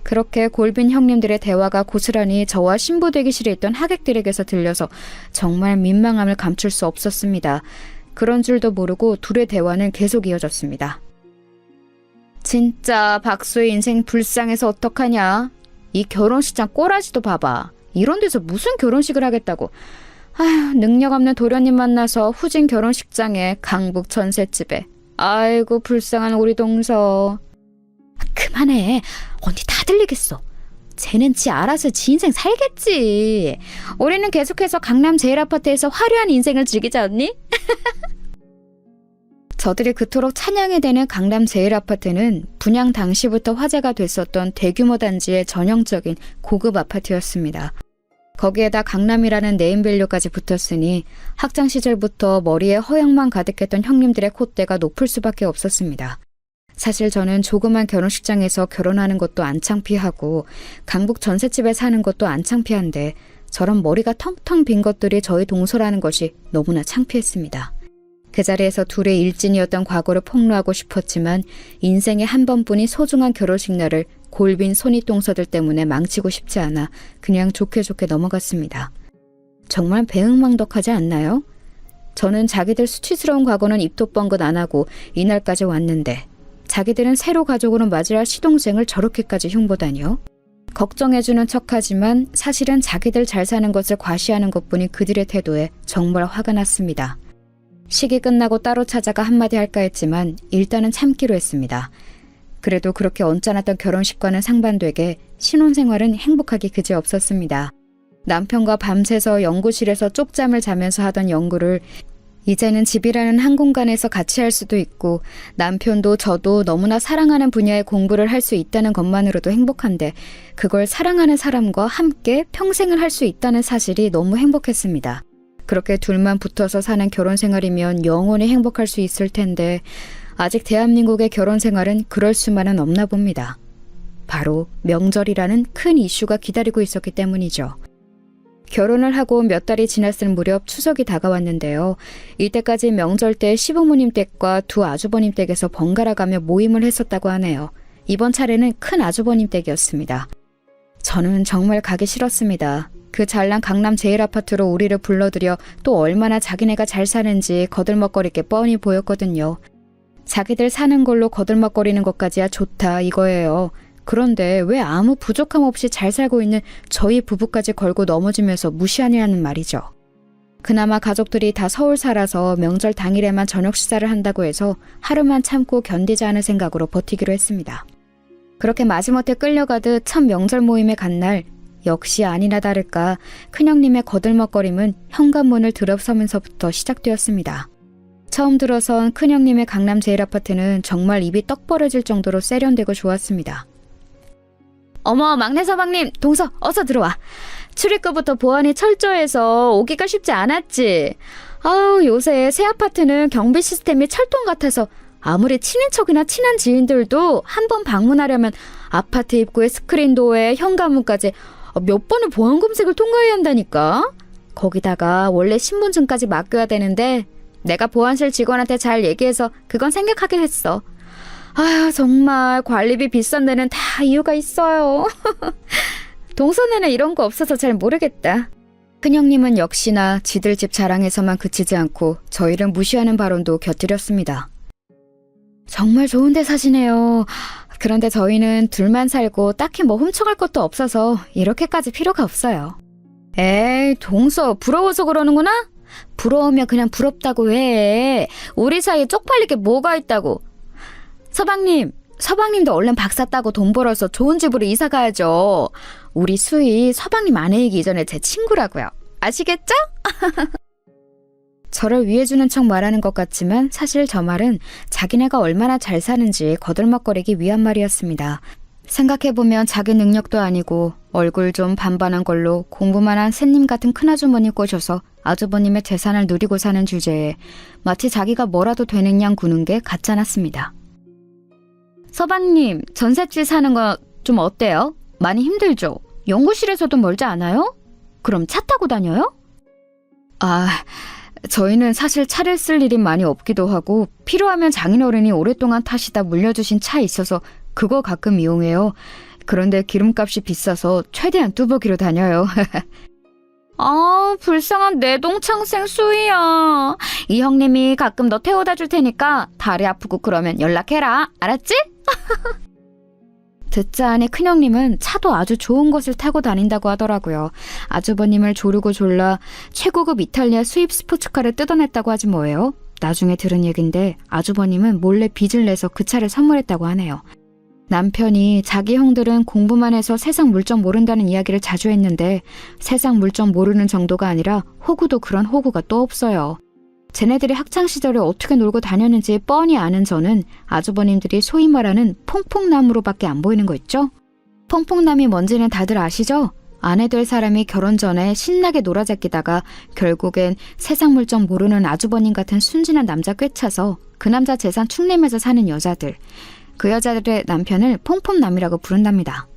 그렇게 골빈 형님들의 대화가 고스란히 저와 신부 대기실에 있던 하객들에게서 들려서 정말 민망함을 감출 수 없었습니다. 그런 줄도 모르고 둘의 대화는 계속 이어졌습니다. 진짜 박수의 인생 불쌍해서 어떡하냐? 이 결혼식장 꼬라지도 봐봐. 이런 데서 무슨 결혼식을 하겠다고. 아휴, 능력 없는 도련님 만나서 후진 결혼식장에 강북 전셋집에. 아이고 불쌍한 우리 동서. 그만해. 언니 다 들리겠어. 쟤는 지 알아서 지 인생 살겠지. 우리는 계속해서 강남 제일아파트에서 화려한 인생을 즐기자 언니. 저들이 그토록 찬양이 되는 강남 제일아파트는 분양 당시부터 화제가 됐었던 대규모 단지의 전형적인 고급 아파트였습니다. 거기에다 강남이라는 네임밸류까지 붙었으니 학창 시절부터 머리에 허영만 가득했던 형님들의 콧대가 높을 수밖에 없었습니다. 사실 저는 조그만 결혼식장에서 결혼하는 것도 안 창피하고 강북 전셋집에 사는 것도 안 창피한데 저런 머리가 텅텅 빈 것들이 저희 동서라는 것이 너무나 창피했습니다. 그 자리에서 둘의 일진이었던 과거를 폭로하고 싶었지만 인생에 한 번뿐인 소중한 결혼식 날을 골빈 손윗동서들 때문에 망치고 싶지 않아 그냥 좋게 좋게 넘어갔습니다. 정말 배은망덕하지 않나요? 저는 자기들 수치스러운 과거는 입도 뻥긋 안 하고 이날까지 왔는데 자기들은 새로 가족으로 맞이할 시동생을 저렇게까지 흉보다니요. 걱정해주는 척하지만 사실은 자기들 잘 사는 것을 과시하는 것뿐인 그들의 태도에 정말 화가 났습니다. 식이 끝나고 따로 찾아가 한마디 할까 했지만 일단은 참기로 했습니다. 그래도 그렇게 언짢았던 결혼식과는 상반되게 신혼생활은 행복하기 그지없었습니다. 남편과 밤새서 연구실에서 쪽잠을 자면서 하던 연구를 이제는 집이라는 한 공간에서 같이 할 수도 있고 남편도 저도 너무나 사랑하는 분야의 공부를 할 수 있다는 것만으로도 행복한데 그걸 사랑하는 사람과 함께 평생을 할 수 있다는 사실이 너무 행복했습니다. 그렇게 둘만 붙어서 사는 결혼 생활이면 영원히 행복할 수 있을 텐데 아직 대한민국의 결혼 생활은 그럴 수만은 없나 봅니다. 바로 명절이라는 큰 이슈가 기다리고 있었기 때문이죠. 결혼을 하고 몇 달이 지났을 무렵 추석이 다가왔는데요. 이때까지 명절 때 시부모님 댁과 두 아주버님 댁에서 번갈아 가며 모임을 했었다고 하네요. 이번 차례는 큰 아주버님 댁이었습니다. 저는 정말 가기 싫었습니다. 그 잘난 강남 제일아파트로 우리를 불러들여 또 얼마나 자기네가 잘 사는지 거들먹거리게 뻔히 보였거든요. 자기들 사는 걸로 거들먹거리는 것까지야 좋다 이거예요. 그런데 왜 아무 부족함 없이 잘 살고 있는 저희 부부까지 걸고 넘어지면서 무시하냐는 말이죠. 그나마 가족들이 다 서울 살아서 명절 당일에만 저녁 식사를 한다고 해서 하루만 참고 견디자 하는 생각으로 버티기로 했습니다. 그렇게 마지못해 끌려가듯 첫 명절 모임에 간 날 역시 아니나 다를까 큰형님의 거들먹거림은 현관문을 들어서면서부터 시작되었습니다. 처음 들어선 큰형님의 강남 제일아파트는 정말 입이 떡 벌어질 정도로 세련되고 좋았습니다. 어머 막내 서방님 동서 어서 들어와. 출입구부터 보안이 철저해서 오기가 쉽지 않았지. 아우 요새 새 아파트는 경비 시스템이 철통 같아서 아무리 친인척이나 친한 지인들도 한 번 방문하려면 아파트 입구에 스크린도어에 현관문까지 몇 번의 보안 검색을 통과해야 한다니까. 거기다가 원래 신분증까지 맡겨야 되는데 내가 보안실 직원한테 잘 얘기해서 그건 생략하게 했어. 아휴 정말 관리비 비싼 데는 다 이유가 있어요. 동선에는 이런 거 없어서 잘 모르겠다. 큰형님은 역시나 지들 집 자랑에서만 그치지 않고 저희를 무시하는 발언도 곁들였습니다. 정말 좋은 데 사시네요. 그런데 저희는 둘만 살고 딱히 뭐 훔쳐갈 것도 없어서 이렇게까지 필요가 없어요. 에이, 동서 부러워서 그러는구나? 부러우면 그냥 부럽다고 해. 우리 사이에 쪽팔릴 게 뭐가 있다고. 서방님도 얼른 박사 따고 돈 벌어서 좋은 집으로 이사 가야죠. 우리 수희 서방님 아내이기 이전에 제 친구라고요. 아시겠죠? 저를 위해주는 척 말하는 것 같지만 사실 저 말은 자기네가 얼마나 잘 사는지 거들먹거리기 위한 말이었습니다. 생각해보면 자기 능력도 아니고 얼굴 좀 반반한 걸로 공부만 한 새님 같은 큰아주머니 꼬셔서 아주버님의 재산을 누리고 사는 주제에 마치 자기가 뭐라도 되는 양 구는 게 같잖았습니다. 서방님, 전셋집 사는 거 좀 어때요? 많이 힘들죠? 연구실에서도 멀지 않아요? 그럼 차 타고 다녀요? 저희는 사실 차를 쓸 일이 많이 없기도 하고 필요하면 장인어른이 오랫동안 타시다 물려주신 차 있어서 그거 가끔 이용해요. 그런데 기름값이 비싸서 최대한 뚜벅이로 다녀요. 불쌍한 내 동창생 수희야. 이 형님이 가끔 너 태워다 줄 테니까 다리 아프고 그러면 연락해라. 알았지? 듣자 하니 큰형님은 차도 아주 좋은 것을 타고 다닌다고 하더라고요. 아주버님을 조르고 졸라 최고급 이탈리아 수입 스포츠카를 뜯어냈다고 하지 뭐예요. 나중에 들은 얘긴데 아주버님은 몰래 빚을 내서 그 차를 선물했다고 하네요. 남편이 자기 형들은 공부만 해서 세상 물정 모른다는 이야기를 자주 했는데 세상 물정 모르는 정도가 아니라 호구도 그런 호구가 또 없어요. 쟤네들이 학창시절에 어떻게 놀고 다녔는지 뻔히 아는 저는 아주버님들이 소위 말하는 퐁퐁남으로밖에 안 보이는 거 있죠? 퐁퐁남이 뭔지는 다들 아시죠? 아내 될 사람이 결혼 전에 신나게 놀아제끼다가 결국엔 세상 물정 모르는 아주버님 같은 순진한 남자 꿰차서 그 남자 재산 축내면서 사는 여자들. 그 여자들의 남편을 퐁퐁남이라고 부른답니다.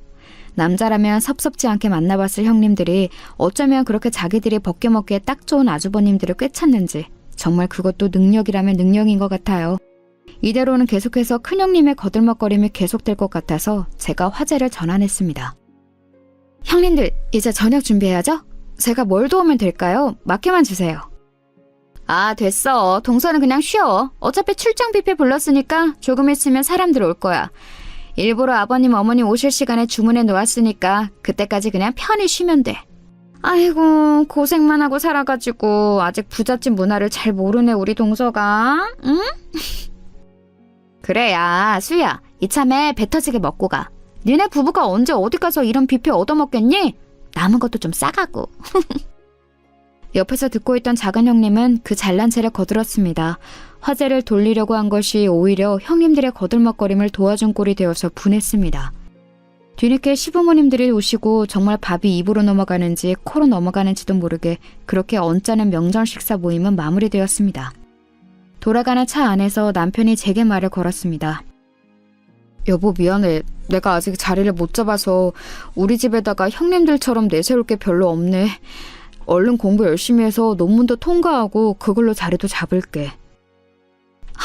남자라면 섭섭지 않게 만나봤을 형님들이 어쩌면 그렇게 자기들이 벗겨먹기에 딱 좋은 아주버님들을 꿰찼는지 정말 그것도 능력이라면 능력인 것 같아요. 이대로는 계속해서 큰형님의 거들먹거림이 계속될 것 같아서 제가 화제를 전환했습니다. 형님들, 이제 저녁 준비해야죠? 제가 뭘 도우면 될까요? 맡겨만 주세요. 됐어. 동서는 그냥 쉬어. 어차피 출장 뷔페 불렀으니까 조금 있으면 사람들 올 거야. 일부러 아버님 어머니 오실 시간에 주문해 놓았으니까 그때까지 그냥 편히 쉬면 돼. 아이고, 고생만 하고 살아가지고 아직 부잣집 문화를 잘 모르네 우리 동서가. 응? 그래, 야 수야, 이참에 배 터지게 먹고 가. 니네 부부가 언제 어디 가서 이런 뷔페 얻어먹겠니? 남은 것도 좀 싸가고. 옆에서 듣고 있던 작은 형님은 그 잘난 체를 거들었습니다. 화제를 돌리려고 한 것이 오히려 형님들의 거들먹거림을 도와준 꼴이 되어서 분했습니다. 뒤늦게 시부모님들이 오시고 정말 밥이 입으로 넘어가는지 코로 넘어가는지도 모르게 그렇게 언짢은 명절 식사 모임은 마무리되었습니다. 돌아가는 차 안에서 남편이 제게 말을 걸었습니다. 여보, 미안해. 내가 아직 자리를 못 잡아서 우리 집에다가 형님들처럼 내세울 게 별로 없네. 얼른 공부 열심히 해서 논문도 통과하고 그걸로 자리도 잡을게.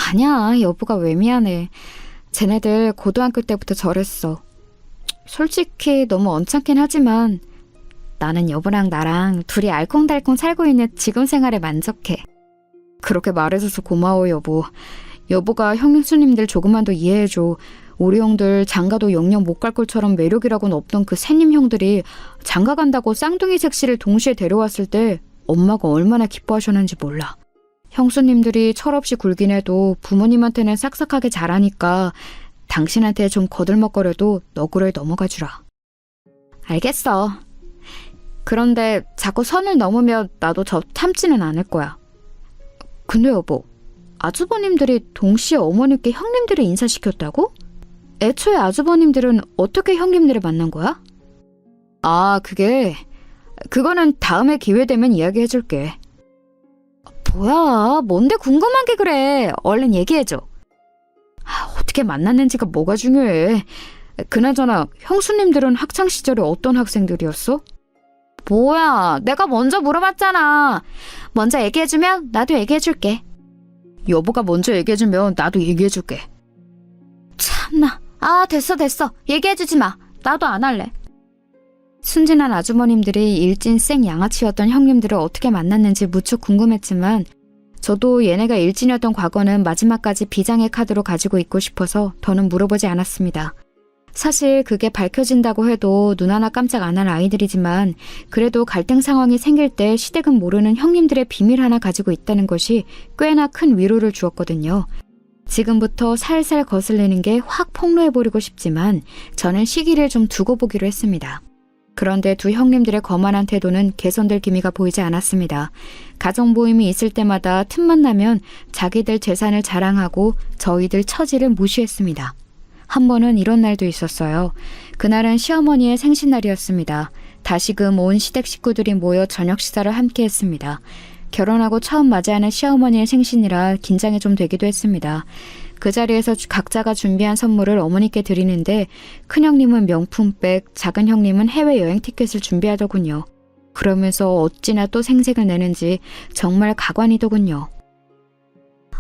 아니야, 여보가 왜 미안해. 쟤네들 고등학교 때부터 저랬어. 솔직히 너무 언짢긴 하지만 나는 여보랑 나랑 둘이 알콩달콩 살고 있는 지금 생활에 만족해. 그렇게 말해줘서 고마워, 여보. 여보가 형수님들 조금만 더 이해해줘. 우리 형들 장가도 영영 못 갈 것처럼 매력이라고는 없던 그 새님 형들이 장가 간다고 쌍둥이 색시를 동시에 데려왔을 때 엄마가 얼마나 기뻐하셨는지 몰라. 형수님들이 철없이 굴긴 해도 부모님한테는 싹싹하게 잘하니까 당신한테 좀 거들먹거려도 너그러이 넘어가주라. 알겠어. 그런데 자꾸 선을 넘으면 나도 참지는 않을 거야. 근데 여보, 아주버님들이 동시에 어머님께 형님들을 인사시켰다고? 애초에 아주버님들은 어떻게 형님들을 만난 거야? 그거는 다음에 기회 되면 이야기해줄게. 뭐야, 뭔데 궁금한 게 그래. 얼른 얘기해줘. 어떻게 만났는지가 뭐가 중요해. 그나저나 형수님들은 학창시절에 어떤 학생들이었어? 뭐야, 내가 먼저 물어봤잖아. 먼저 얘기해주면 나도 얘기해줄게. 여보가 먼저 얘기해주면 나도 얘기해줄게. 참나. 됐어. 얘기해주지 마. 나도 안 할래. 순진한 아주머님들이 일진 생 양아치였던 형님들을 어떻게 만났는지 무척 궁금했지만 저도 얘네가 일진이었던 과거는 마지막까지 비장의 카드로 가지고 있고 싶어서 더는 물어보지 않았습니다. 사실 그게 밝혀진다고 해도 눈 하나 깜짝 안 할 아이들이지만 그래도 갈등 상황이 생길 때 시댁은 모르는 형님들의 비밀 하나 가지고 있다는 것이 꽤나 큰 위로를 주었거든요. 지금부터 살살 거슬리는 게 확 폭로해버리고 싶지만 저는 시기를 좀 두고 보기로 했습니다. 그런데 두 형님들의 거만한 태도는 개선될 기미가 보이지 않았습니다. 가족 모임이 있을 때마다 틈만 나면 자기들 재산을 자랑하고 저희들 처지를 무시했습니다. 한 번은 이런 날도 있었어요. 그날은 시어머니의 생신날이었습니다. 다시금 온 시댁 식구들이 모여 저녁 식사를 함께 했습니다. 결혼하고 처음 맞이하는 시어머니의 생신이라 긴장이 좀 되기도 했습니다. 그 자리에서 각자가 준비한 선물을 어머니께 드리는데 큰형님은 명품백, 작은 형님은 해외여행 티켓을 준비하더군요. 그러면서 어찌나 또 생색을 내는지 정말 가관이더군요.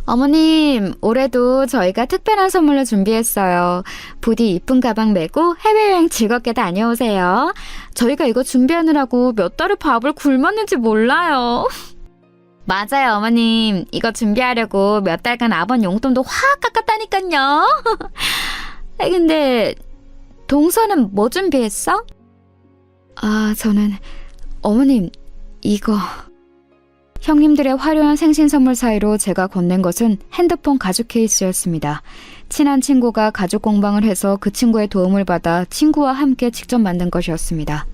어머님, 올해도 저희가 특별한 선물로 준비했어요. 부디 이쁜 가방 메고 해외여행 즐겁게 다녀오세요. 저희가 이거 준비하느라고 몇 달을 밥을 굶었는지 몰라요. 맞아요, 어머님. 이거 준비하려고 몇 달간 아버님 용돈도 확 깎았다니깐요. 근데 동서는 뭐 준비했어? 저는 어머님, 이거... 형님들의 화려한 생신 선물 사이로 제가 건넨 것은 핸드폰 가죽 케이스였습니다. 친한 친구가 가죽 공방을 해서 그 친구의 도움을 받아 친구와 함께 직접 만든 것이었습니다.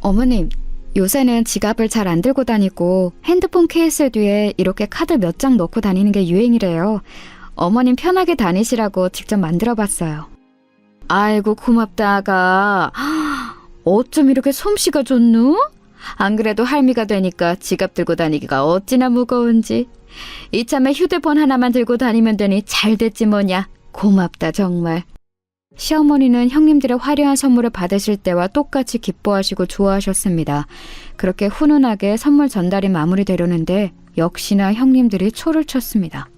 어머님, 요새는 지갑을 잘 안 들고 다니고 핸드폰 케이스 뒤에 이렇게 카드 몇 장 넣고 다니는 게 유행이래요. 어머님 편하게 다니시라고 직접 만들어봤어요. 아이고 고맙다 아가. 어쩜 이렇게 솜씨가 좋누? 안 그래도 할미가 되니까 지갑 들고 다니기가 어찌나 무거운지. 이참에 휴대폰 하나만 들고 다니면 되니 잘됐지 뭐냐. 고맙다 정말. 시어머니는 형님들의 화려한 선물을 받으실 때와 똑같이 기뻐하시고 좋아하셨습니다. 그렇게 훈훈하게 선물 전달이 마무리되려는데 역시나 형님들이 초를 쳤습니다.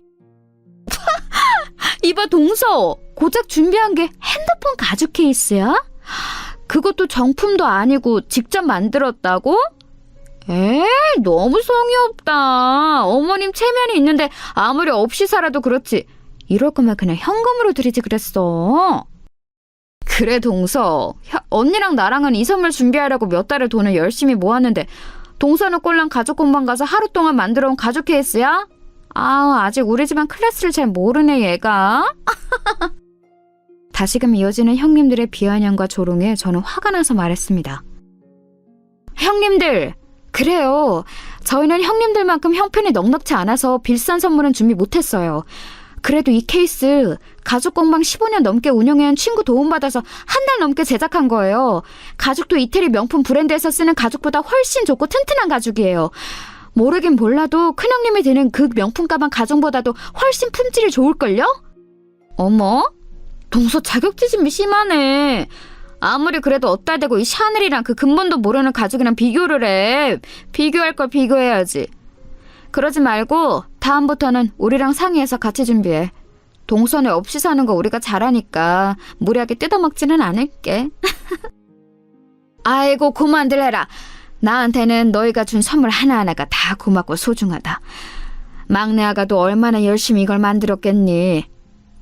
이봐 동서, 고작 준비한 게 핸드폰 가죽 케이스야? 그것도 정품도 아니고 직접 만들었다고? 에이, 너무 성의 없다. 어머님 체면이 있는데 아무리 없이 살아도 그렇지. 이럴 거면 그냥 현금으로 드리지 그랬어. 그래 동서, 언니랑 나랑은 이 선물 준비하려고 몇 달을 돈을 열심히 모았는데 동서는 꼴랑 가죽 공방 가서 하루 동안 만들어온 가죽 케이스야? 아직 우리 집안 클래스를 잘 모르네 얘가. 다시금 이어지는 형님들의 비아냥과 조롱에 저는 화가 나서 말했습니다. 형님들, 그래요. 저희는 형님들만큼 형편이 넉넉지 않아서 비싼 선물은 준비 못했어요. 그래도 이 케이스 가죽 공방 15년 넘게 운영해온 친구 도움받아서 한 달 넘게 제작한 거예요. 가죽도 이태리 명품 브랜드에서 쓰는 가죽보다 훨씬 좋고 튼튼한 가죽이에요. 모르긴 몰라도 큰형님이 드는 그 명품 가방 가죽보다도 훨씬 품질이 좋을걸요? 어머? 동서 자격지심이 심하네. 아무리 그래도 어따 대고 이 샤넬이랑 그 근본도 모르는 가죽이랑 비교를 해. 비교할 걸 비교해야지. 그러지 말고 다음부터는 우리랑 상의해서 같이 준비해. 동선에 없이 사는 거 우리가 잘하니까 무리하게 뜯어먹지는 않을게. 아이고 그만들 해라. 나한테는 너희가 준 선물 하나하나가 다 고맙고 소중하다. 막내 아가도 얼마나 열심히 이걸 만들었겠니.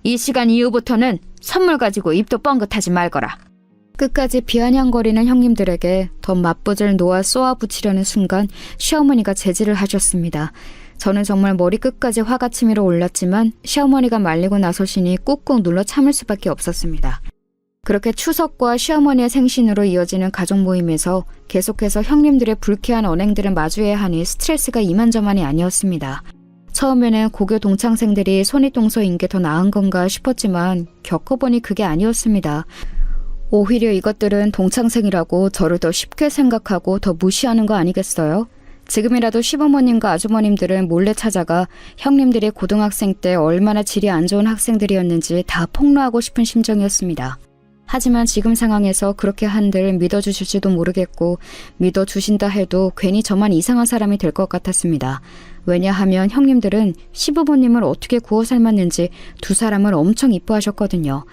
이 시간 이후부터는 선물 가지고 입도 뻥긋하지 말거라. 끝까지 비아냥거리는 형님들에게 더 맞부질 놓아 쏘아붙이려는 순간 시어머니가 제지를 하셨습니다. 저는 정말 머리끝까지 화가 치밀어 올랐지만 시어머니가 말리고 나서시니 꾹꾹 눌러 참을 수밖에 없었습니다. 그렇게 추석과 시어머니의 생신으로 이어지는 가족 모임에서 계속해서 형님들의 불쾌한 언행들을 마주해야 하니 스트레스가 이만저만이 아니었습니다. 처음에는 고교 동창생들이 손윗동서인 게 더 나은 건가 싶었지만 겪어보니 그게 아니었습니다. 오히려 이것들은 동창생이라고 저를 더 쉽게 생각하고 더 무시하는 거 아니겠어요? 지금이라도 시부모님과 아주머님들은 몰래 찾아가 형님들이 고등학생 때 얼마나 질이 안 좋은 학생들이었는지 다 폭로하고 싶은 심정이었습니다. 하지만 지금 상황에서 그렇게 한들 믿어주실지도 모르겠고 믿어주신다 해도 괜히 저만 이상한 사람이 될 것 같았습니다. 왜냐하면 형님들은 시부모님을 어떻게 구워 삶았는지 두 사람을 엄청 이뻐하셨거든요.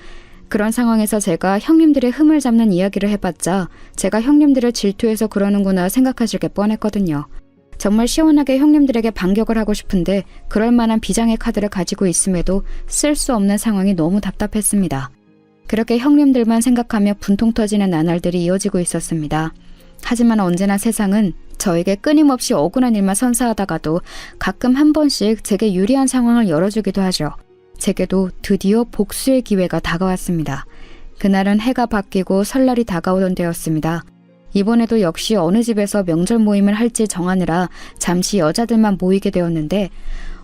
그런 상황에서 제가 형님들의 흠을 잡는 이야기를 해봤자 제가 형님들을 질투해서 그러는구나 생각하실 게 뻔했거든요. 정말 시원하게 형님들에게 반격을 하고 싶은데 그럴 만한 비장의 카드를 가지고 있음에도 쓸 수 없는 상황이 너무 답답했습니다. 그렇게 형님들만 생각하며 분통 터지는 나날들이 이어지고 있었습니다. 하지만 언제나 세상은 저에게 끊임없이 억울한 일만 선사하다가도 가끔 한 번씩 제게 유리한 상황을 열어주기도 하죠. 제게도 드디어 복수의 기회가 다가왔습니다. 그날은 해가 바뀌고 설날이 다가오던 때였습니다. 이번에도 역시 어느 집에서 명절 모임을 할지 정하느라 잠시 여자들만 모이게 되었는데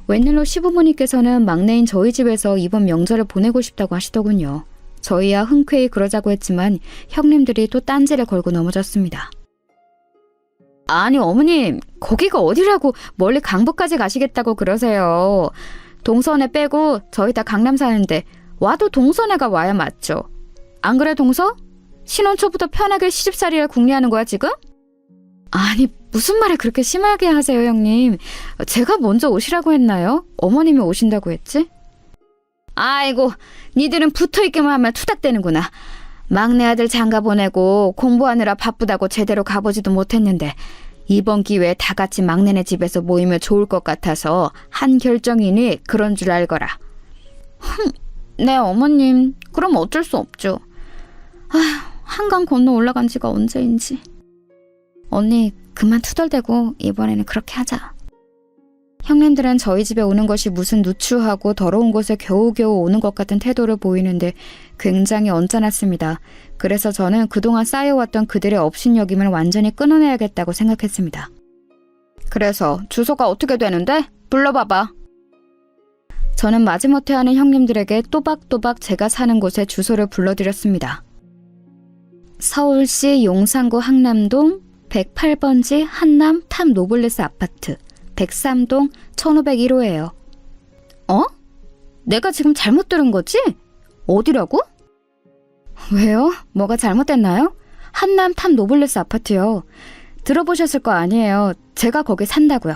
웬일로 시부모님께서는 막내인 저희 집에서 이번 명절을 보내고 싶다고 하시더군요. 저희야 흔쾌히 그러자고 했지만 형님들이 또 딴지를 걸고 넘어졌습니다. 아니 어머님, 거기가 어디라고 멀리 강북까지 가시겠다고 그러세요. 동선에 빼고 저희 다 강남 사는데 와도 동선에가 와야 맞죠. 안 그래 동서? 신혼 초부터 편하게 시집살이를 궁리하는 거야 지금? 아니 무슨 말을 그렇게 심하게 하세요 형님. 제가 먼저 오시라고 했나요? 어머님이 오신다고 했지? 아이고 니들은 붙어있기만 하면 투닥대는구나. 막내 아들 장가 보내고 공부하느라 바쁘다고 제대로 가보지도 못했는데 이번 기회에 다 같이 막내네 집에서 모이면 좋을 것 같아서 한 결정이니 그런 줄 알거라. 네 어머님, 그럼 어쩔 수 없죠. 아휴, 한강 건너 올라간 지가 언제인지. 언니 그만 투덜대고 이번에는 그렇게 하자. 형님들은 저희 집에 오는 것이 무슨 누추하고 더러운 곳에 겨우겨우 오는 것 같은 태도를 보이는데 굉장히 언짢았습니다. 그래서 저는 그동안 쌓여왔던 그들의 업신여김을 완전히 끊어내야겠다고 생각했습니다. 그래서 주소가 어떻게 되는데? 불러봐봐. 저는 마지못해 하는 형님들에게 또박또박 제가 사는 곳의 주소를 불러드렸습니다. 서울시 용산구 항남동 108번지 한남 탑 노블레스 아파트 103동 1501호예요. 어? 내가 지금 잘못 들은 거지? 어디라고? 왜요? 뭐가 잘못됐나요? 한남 탑 노블레스 아파트요. 들어보셨을 거 아니에요. 제가 거기 산다고요.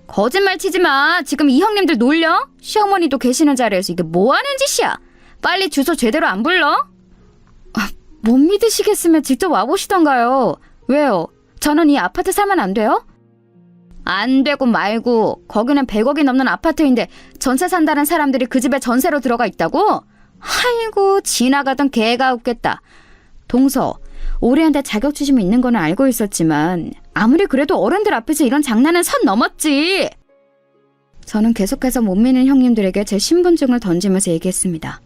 거짓말 치지 마. 지금 이 형님들 놀려? 시어머니도 계시는 자리에서 이게 뭐 하는 짓이야? 빨리 주소 제대로 안 불러? 못 믿으시겠으면 직접 와보시던가요. 왜요? 저는 이 아파트 살면 안 돼요? 안 되고 말고 거기는 100억이 넘는 아파트인데 전세 산다는 사람들이 그 집에 전세로 들어가 있다고? 아이고 지나가던 개가 웃겠다. 동서, 올해한테 자격지심이 있는 거는 알고 있었지만 아무리 그래도 어른들 앞에서 이런 장난은 선 넘었지. 저는 계속해서 못 믿는 형님들에게 제 신분증을 던지면서 얘기했습니다.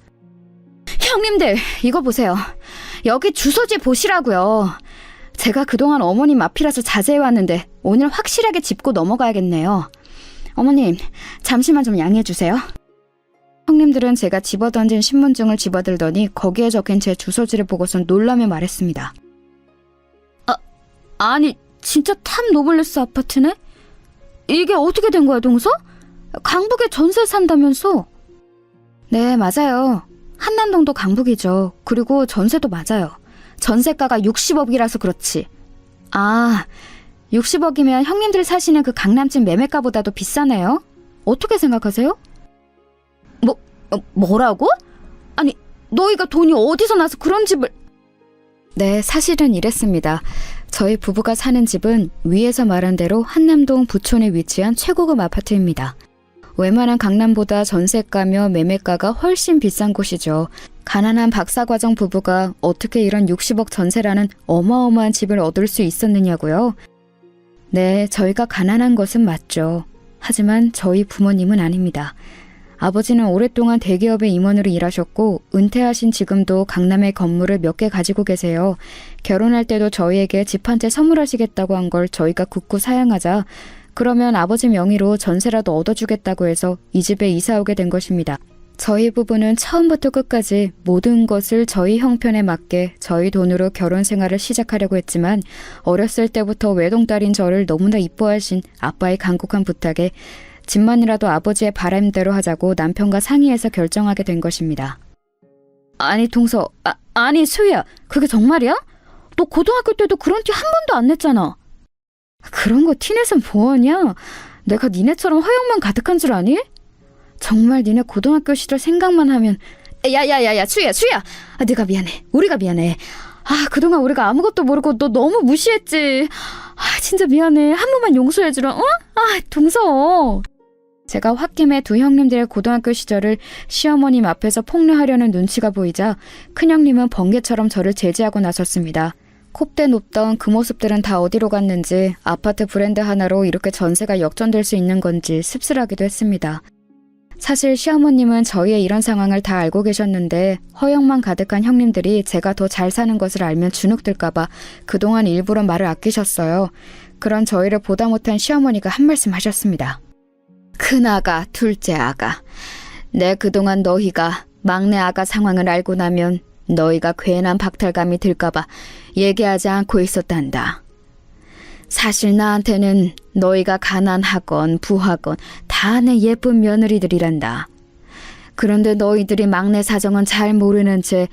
형님들 이거 보세요. 여기 주소지 보시라고요. 제가 그동안 어머님 앞이라서 자제해왔는데 오늘 확실하게 짚고 넘어가야겠네요. 어머님 잠시만 좀 양해해주세요. 형님들은 제가 집어던진 신분증을 집어들더니 거기에 적힌 제 주소지를 보고선 놀라며 말했습니다. 아니 진짜 탑 노블레스 아파트네? 이게 어떻게 된 거야 동서? 강북에 전세 산다면서? 네 맞아요. 한남동도 강북이죠. 그리고 전세도 맞아요. 전세가가 60억이라서 그렇지. 아, 60억이면 형님들 사시는 그 강남집 매매가보다도 비싸네요. 어떻게 생각하세요? 뭐라고? 아니, 너희가 돈이 어디서 나서 그런 집을... 네, 사실은 이랬습니다. 저희 부부가 사는 집은 위에서 말한 대로 한남동 부촌에 위치한 최고급 아파트입니다. 웬만한 강남보다 전세가며 매매가가 훨씬 비싼 곳이죠. 가난한 박사과정 부부가 어떻게 이런 60억 전세라는 어마어마한 집을 얻을 수 있었느냐고요? 네, 저희가 가난한 것은 맞죠. 하지만 저희 부모님은 아닙니다. 아버지는 오랫동안 대기업의 임원으로 일하셨고 은퇴하신 지금도 강남에 건물을 몇 개 가지고 계세요. 결혼할 때도 저희에게 집 한 채 선물하시겠다고 한 걸 저희가 굳고 사양하자 그러면 아버지 명의로 전세라도 얻어주겠다고 해서 이 집에 이사 오게 된 것입니다. 저희 부부는 처음부터 끝까지 모든 것을 저희 형편에 맞게 저희 돈으로 결혼 생활을 시작하려고 했지만 어렸을 때부터 외동딸인 저를 너무나 이뻐하신 아빠의 간곡한 부탁에 집만이라도 아버지의 바람대로 하자고 남편과 상의해서 결정하게 된 것입니다. 아니 동서, 아니 수희야, 그게 정말이야? 너 고등학교 때도 그런 티 한 번도 안 냈잖아. 그런 거 티내선 뭐하냐? 내가 니네처럼 허영만 가득한 줄 아니? 정말 니네 고등학교 시절 생각만 하면 야야야야 수희야 네가 미안해. 우리가 미안해. 그동안 우리가 아무것도 모르고 너 너무 무시했지. 진짜 미안해. 한 번만 용서해주라. 어? 동서 제가 홧김에 두 형님들의 고등학교 시절을 시어머님 앞에서 폭로하려는 눈치가 보이자 큰형님은 번개처럼 저를 제지하고 나섰습니다. 콧대 높던 그 모습들은 다 어디로 갔는지, 아파트 브랜드 하나로 이렇게 전세가 역전될 수 있는 건지 씁쓸하기도 했습니다. 사실 시어머님은 저희의 이런 상황을 다 알고 계셨는데 허영만 가득한 형님들이 제가 더 잘 사는 것을 알면 주눅들까봐 그동안 일부러 말을 아끼셨어요. 그런 저희를 보다 못한 시어머니가 한 말씀 하셨습니다. 큰아가, 둘째 아가, 내 그동안 너희가 막내 아가 상황을 알고 나면 너희가 괜한 박탈감이 들까봐 얘기하지 않고 있었단다. 사실 나한테는 너희가 가난하건 부하건 다 내 예쁜 며느리들이란다. 그런데 너희들이 막내 사정은 잘 모르는 채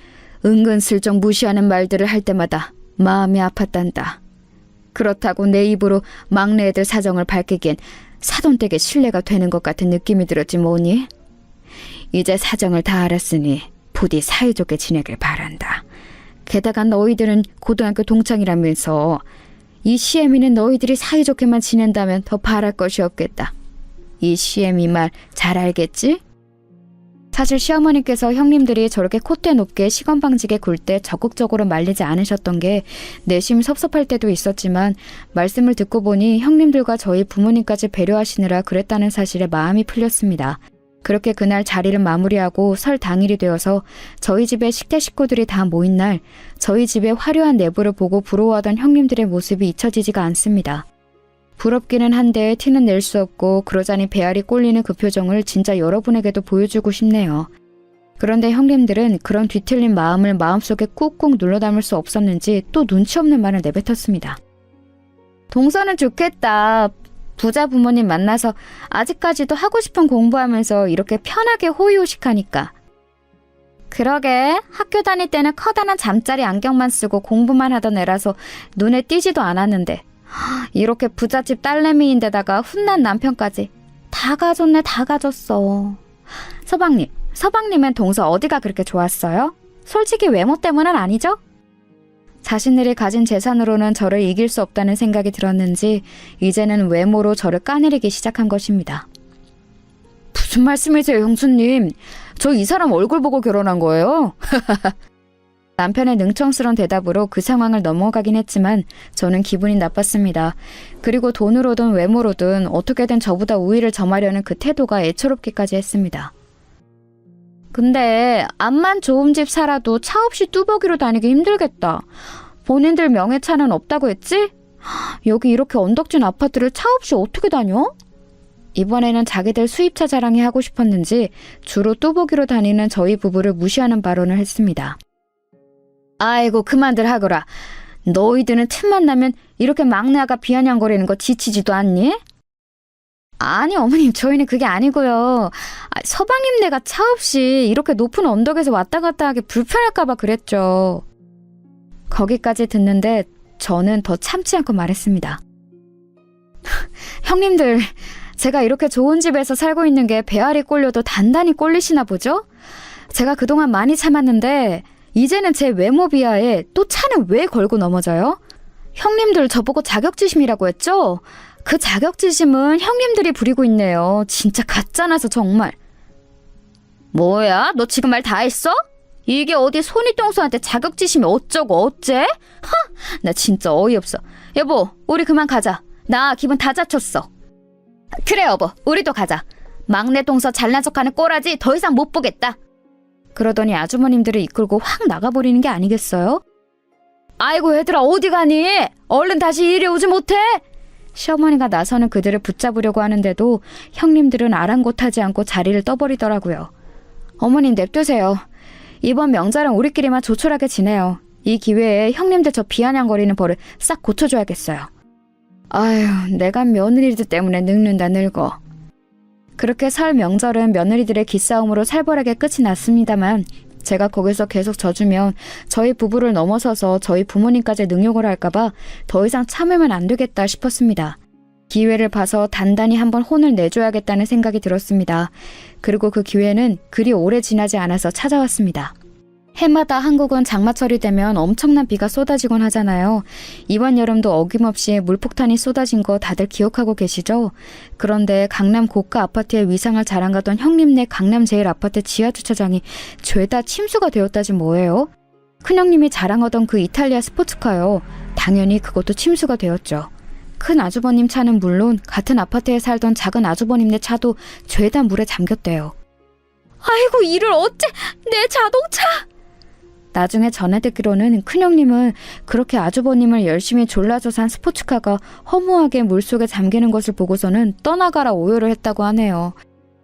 은근슬쩍 무시하는 말들을 할 때마다 마음이 아팠단다. 그렇다고 내 입으로 막내 애들 사정을 밝히기엔 사돈댁에 신뢰가 되는 것 같은 느낌이 들었지 뭐니? 이제 사정을 다 알았으니 부디 사이좋게 지내길 바란다. 게다가 너희들은 고등학교 동창이라면서 이 시애미는 너희들이 사이좋게만 지낸다면 더 바랄 것이 없겠다. 이 시애미 말 잘 알겠지? 사실 시어머니께서 형님들이 저렇게 콧대 높게 시건방지게 굴 때 적극적으로 말리지 않으셨던 게 내심 섭섭할 때도 있었지만 말씀을 듣고 보니 형님들과 저희 부모님까지 배려하시느라 그랬다는 사실에 마음이 풀렸습니다. 그렇게 그날 자리를 마무리하고 설 당일이 되어서 저희 집에 식대 식구들이 다 모인 날 저희 집의 화려한 내부를 보고 부러워하던 형님들의 모습이 잊혀지지가 않습니다. 부럽기는 한데 티는 낼 수 없고 그러자니 배알이 꼴리는 그 표정을 진짜 여러분에게도 보여주고 싶네요. 그런데 형님들은 그런 뒤틀린 마음을 마음속에 꾹꾹 눌러 담을 수 없었는지 또 눈치 없는 말을 내뱉었습니다. 동서는 좋겠다. 부자 부모님 만나서 아직까지도 하고 싶은 공부하면서 이렇게 편하게 호의호식하니까. 그러게, 학교 다닐 때는 커다란 잠자리 안경만 쓰고 공부만 하던 애라서 눈에 띄지도 않았는데 이렇게 부잣집 딸내미인데다가 훈난 남편까지 다 가졌네, 다 가졌어. 서방님은 동서 어디가 그렇게 좋았어요? 솔직히 외모 때문은 아니죠? 자신들이 가진 재산으로는 저를 이길 수 없다는 생각이 들었는지 이제는 외모로 저를 까내리기 시작한 것입니다. 무슨 말씀이세요, 형수님? 저 이 사람 얼굴 보고 결혼한 거예요? 남편의 능청스러운 대답으로 그 상황을 넘어가긴 했지만 저는 기분이 나빴습니다. 그리고 돈으로든 외모로든 어떻게든 저보다 우위를 점하려는 그 태도가 애처롭기까지 했습니다. 근데 암만 좋은 집 살아도 차 없이 뚜벅이로 다니기 힘들겠다. 본인들 명예차는 없다고 했지? 여기 이렇게 언덕진 아파트를 차 없이 어떻게 다녀? 이번에는 자기들 수입차 자랑이 하고 싶었는지 주로 뚜벅이로 다니는 저희 부부를 무시하는 발언을 했습니다. 아이고 그만들 하거라. 너희들은 틈만 나면 이렇게 막내아가 비아냥거리는 거 지치지도 않니? 아니 어머님, 저희는 그게 아니고요. 서방님네가 차 없이 이렇게 높은 언덕에서 왔다 갔다 하기 불편할까봐 그랬죠. 거기까지 듣는데 저는 더 참지 않고 말했습니다. 형님들, 제가 이렇게 좋은 집에서 살고 있는 게 배알이 꼴려도 단단히 꼴리시나 보죠? 제가 그동안 많이 참았는데 이제는 제 외모 비하에 또 차는 왜 걸고 넘어져요? 형님들 저보고 자격지심이라고 했죠? 그 자격지심은 형님들이 부리고 있네요. 진짜 가짜나서 정말. 뭐야? 너 지금 말 다 했어? 이게 어디 손이똥수한테 자격지심이 어쩌고 어째? 나 진짜 어이없어. 여보, 우리 그만 가자. 나 기분 다 잡쳤어. 그래 여보, 우리도 가자. 막내 동서 잘난 척하는 꼬라지 더 이상 못 보겠다. 그러더니 아주머님들을 이끌고 확 나가버리는 게 아니겠어요? 아이고 얘들아, 어디 가니? 얼른 다시 이리 오지 못해? 시어머니가 나서는 그들을 붙잡으려고 하는데도 형님들은 아랑곳하지 않고 자리를 떠버리더라고요. 어머님 냅두세요. 이번 명절은 우리끼리만 조촐하게 지내요. 이 기회에 형님들 저 비아냥거리는 버릇 싹 고쳐줘야겠어요. 아휴, 내가 며느리들 때문에 늙는다 늙어. 그렇게 설 명절은 며느리들의 기싸움으로 살벌하게 끝이 났습니다만 제가 거기서 계속 져주면 저희 부부를 넘어서서 저희 부모님까지 능욕을 할까봐 더 이상 참으면 안 되겠다 싶었습니다. 기회를 봐서 단단히 한번 혼을 내줘야겠다는 생각이 들었습니다. 그리고 그 기회는 그리 오래 지나지 않아서 찾아왔습니다. 해마다 한국은 장마철이 되면 엄청난 비가 쏟아지곤 하잖아요. 이번 여름도 어김없이 물폭탄이 쏟아진 거 다들 기억하고 계시죠? 그런데 강남 고가 아파트의 위상을 자랑하던 형님네 강남 제일 아파트 지하주차장이 죄다 침수가 되었다지 뭐예요? 큰형님이 자랑하던 그 이탈리아 스포츠카요. 당연히 그것도 침수가 되었죠. 큰 아주버님 차는 물론 같은 아파트에 살던 작은 아주버님네 차도 죄다 물에 잠겼대요. 아이고, 이를 어째, 내 자동차! 나중에 전해 듣기로는 큰형님은 그렇게 아주버님을 열심히 졸라서 산 스포츠카가 허무하게 물속에 잠기는 것을 보고서는 떠나가라 오열을 했다고 하네요.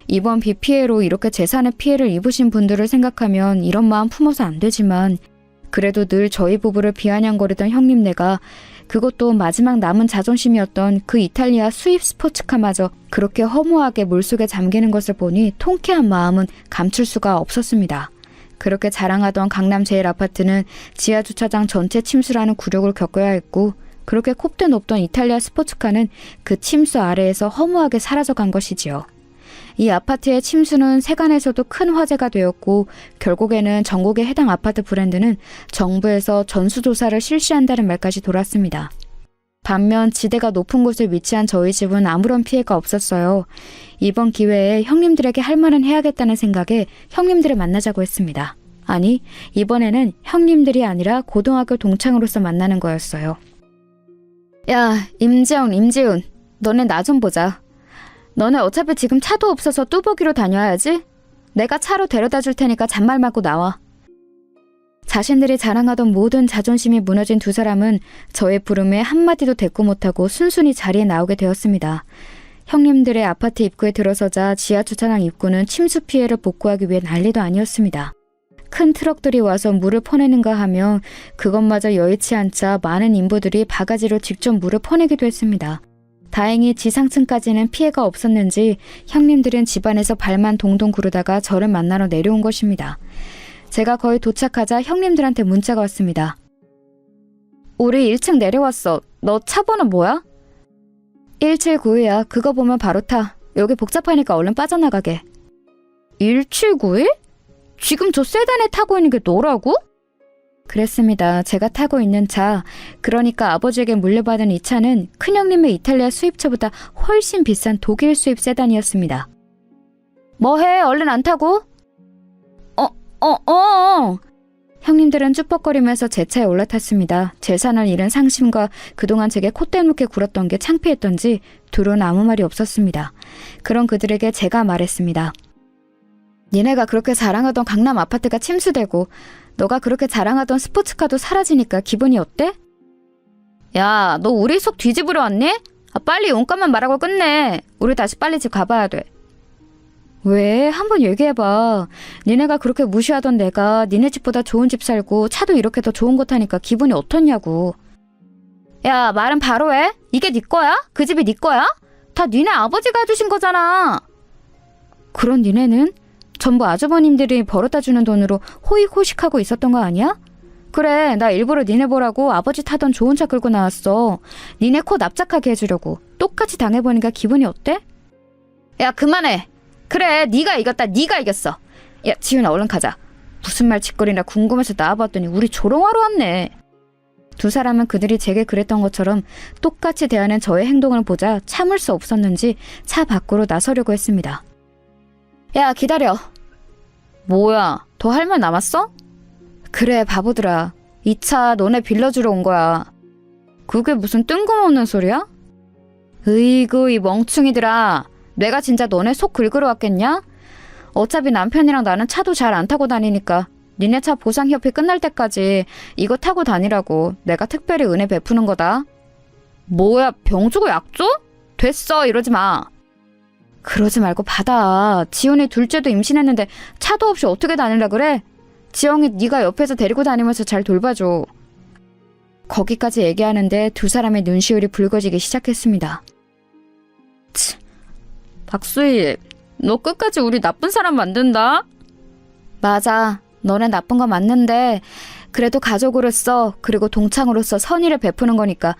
이번 비 피해로 이렇게 재산의 피해를 입으신 분들을 생각하면 이런 마음 품어서 안 되지만 그래도 늘 저희 부부를 비아냥거리던 형님네가 그것도 마지막 남은 자존심이었던 그 이탈리아 수입 스포츠카마저 그렇게 허무하게 물속에 잠기는 것을 보니 통쾌한 마음은 감출 수가 없었습니다. 그렇게 자랑하던 강남 제일 아파트는 지하주차장 전체 침수라는 굴욕을 겪어야 했고 그렇게 콧대 높던 이탈리아 스포츠카는 그 침수 아래에서 허무하게 사라져간 것이지요. 이 아파트의 침수는 세간에서도 큰 화제가 되었고 결국에는 전국의 해당 아파트 브랜드는 정부에서 전수조사를 실시한다는 말까지 돌았습니다. 반면 지대가 높은 곳에 위치한 저희 집은 아무런 피해가 없었어요. 이번 기회에 형님들에게 할 말은 해야겠다는 생각에 형님들을 만나자고 했습니다. 아니, 이번에는 형님들이 아니라 고등학교 동창으로서 만나는 거였어요. 야, 임지훈, 너네 나 좀 보자. 너네 어차피 지금 차도 없어서 뚜벅이로 다녀야지. 내가 차로 데려다 줄 테니까 잔말 말고 나와. 자신들이 자랑하던 모든 자존심이 무너진 두 사람은 저의 부름에 한마디도 대꾸 못하고 순순히 자리에 나오게 되었습니다. 형님들의 아파트 입구에 들어서자 지하주차장 입구는 침수 피해를 복구하기 위해 난리도 아니었습니다. 큰 트럭들이 와서 물을 퍼내는가 하며 그것마저 여의치 않자 많은 인부들이 바가지로 직접 물을 퍼내기도 했습니다. 다행히 지상층까지는 피해가 없었는지 형님들은 집안에서 발만 동동 구르다가 저를 만나러 내려온 것입니다. 제가 거의 도착하자 형님들한테 문자가 왔습니다. 우리 1층 내려왔어. 너 차 번호 뭐야? 1791이야. 그거 보면 바로 타. 여기 복잡하니까 얼른 빠져나가게. 1791? 지금 저 세단에 타고 있는 게 너라고? 그랬습니다. 제가 타고 있는 차, 그러니까 아버지에게 물려받은 이 차는 큰형님의 이탈리아 수입차보다 훨씬 비싼 독일 수입 세단이었습니다. 뭐해? 얼른 안 타고? 형님들은 쭈뼛거리면서 제 차에 올라탔습니다. 재산을 잃은 상심과 그동안 제게 콧대 놓게 굴었던 게 창피했던지 둘은 아무 말이 없었습니다. 그런 그들에게 제가 말했습니다. 니네가 그렇게 자랑하던 강남 아파트가 침수되고 너가 그렇게 자랑하던 스포츠카도 사라지니까 기분이 어때? 야, 너 우리 속 뒤집으러 왔니? 빨리 용건만 말하고 끝내. 우리 다시 빨리 집 가봐야 돼. 왜? 한번 얘기해봐. 니네가 그렇게 무시하던 내가 니네 집보다 좋은 집 살고 차도 이렇게 더 좋은 거 타니까 기분이 어떻냐고. 야, 말은 바로 해. 이게 네 거야? 그 집이 네 거야? 다 니네 아버지가 해주신 거잖아. 그런 니네는 전부 아주버님들이 벌어다 주는 돈으로 호의호식하고 있었던 거 아니야? 그래, 나 일부러 니네 보라고 아버지 타던 좋은 차 끌고 나왔어. 니네 코 납작하게 해주려고. 똑같이 당해보니까 기분이 어때? 야, 그만해. 그래, 네가 이겼다. 네가 이겼어. 야, 지훈아, 얼른 가자. 무슨 말 짓거리나 궁금해서 나와봤더니 우리 조롱하러 왔네. 두 사람은 그들이 제게 그랬던 것처럼 똑같이 대하는 저의 행동을 보자 참을 수 없었는지 차 밖으로 나서려고 했습니다. 야, 기다려. 뭐야, 더 할 말 남았어? 그래, 바보들아. 이 차 너네 빌려주러 온 거야. 그게 무슨 뜬금없는 소리야? 으이구, 이 멍충이들아. 내가 진짜 너네 속 긁으러 왔겠냐? 어차피 남편이랑 나는 차도 잘 안 타고 다니니까 니네 차 보상협의 끝날 때까지 이거 타고 다니라고 내가 특별히 은혜 베푸는 거다. 뭐야, 병 주고 약 줘? 됐어, 이러지 마. 그러지 말고 받아. 지훈이 둘째도 임신했는데 차도 없이 어떻게 다닐라 그래? 지영이 네가 옆에서 데리고 다니면서 잘 돌봐줘. 거기까지 얘기하는데 두 사람의 눈시울이 붉어지기 시작했습니다. 박수희, 너 끝까지 우리 나쁜 사람 만든다? 맞아. 너네 나쁜 거 맞는데 그래도 가족으로서 그리고 동창으로서 선의를 베푸는 거니까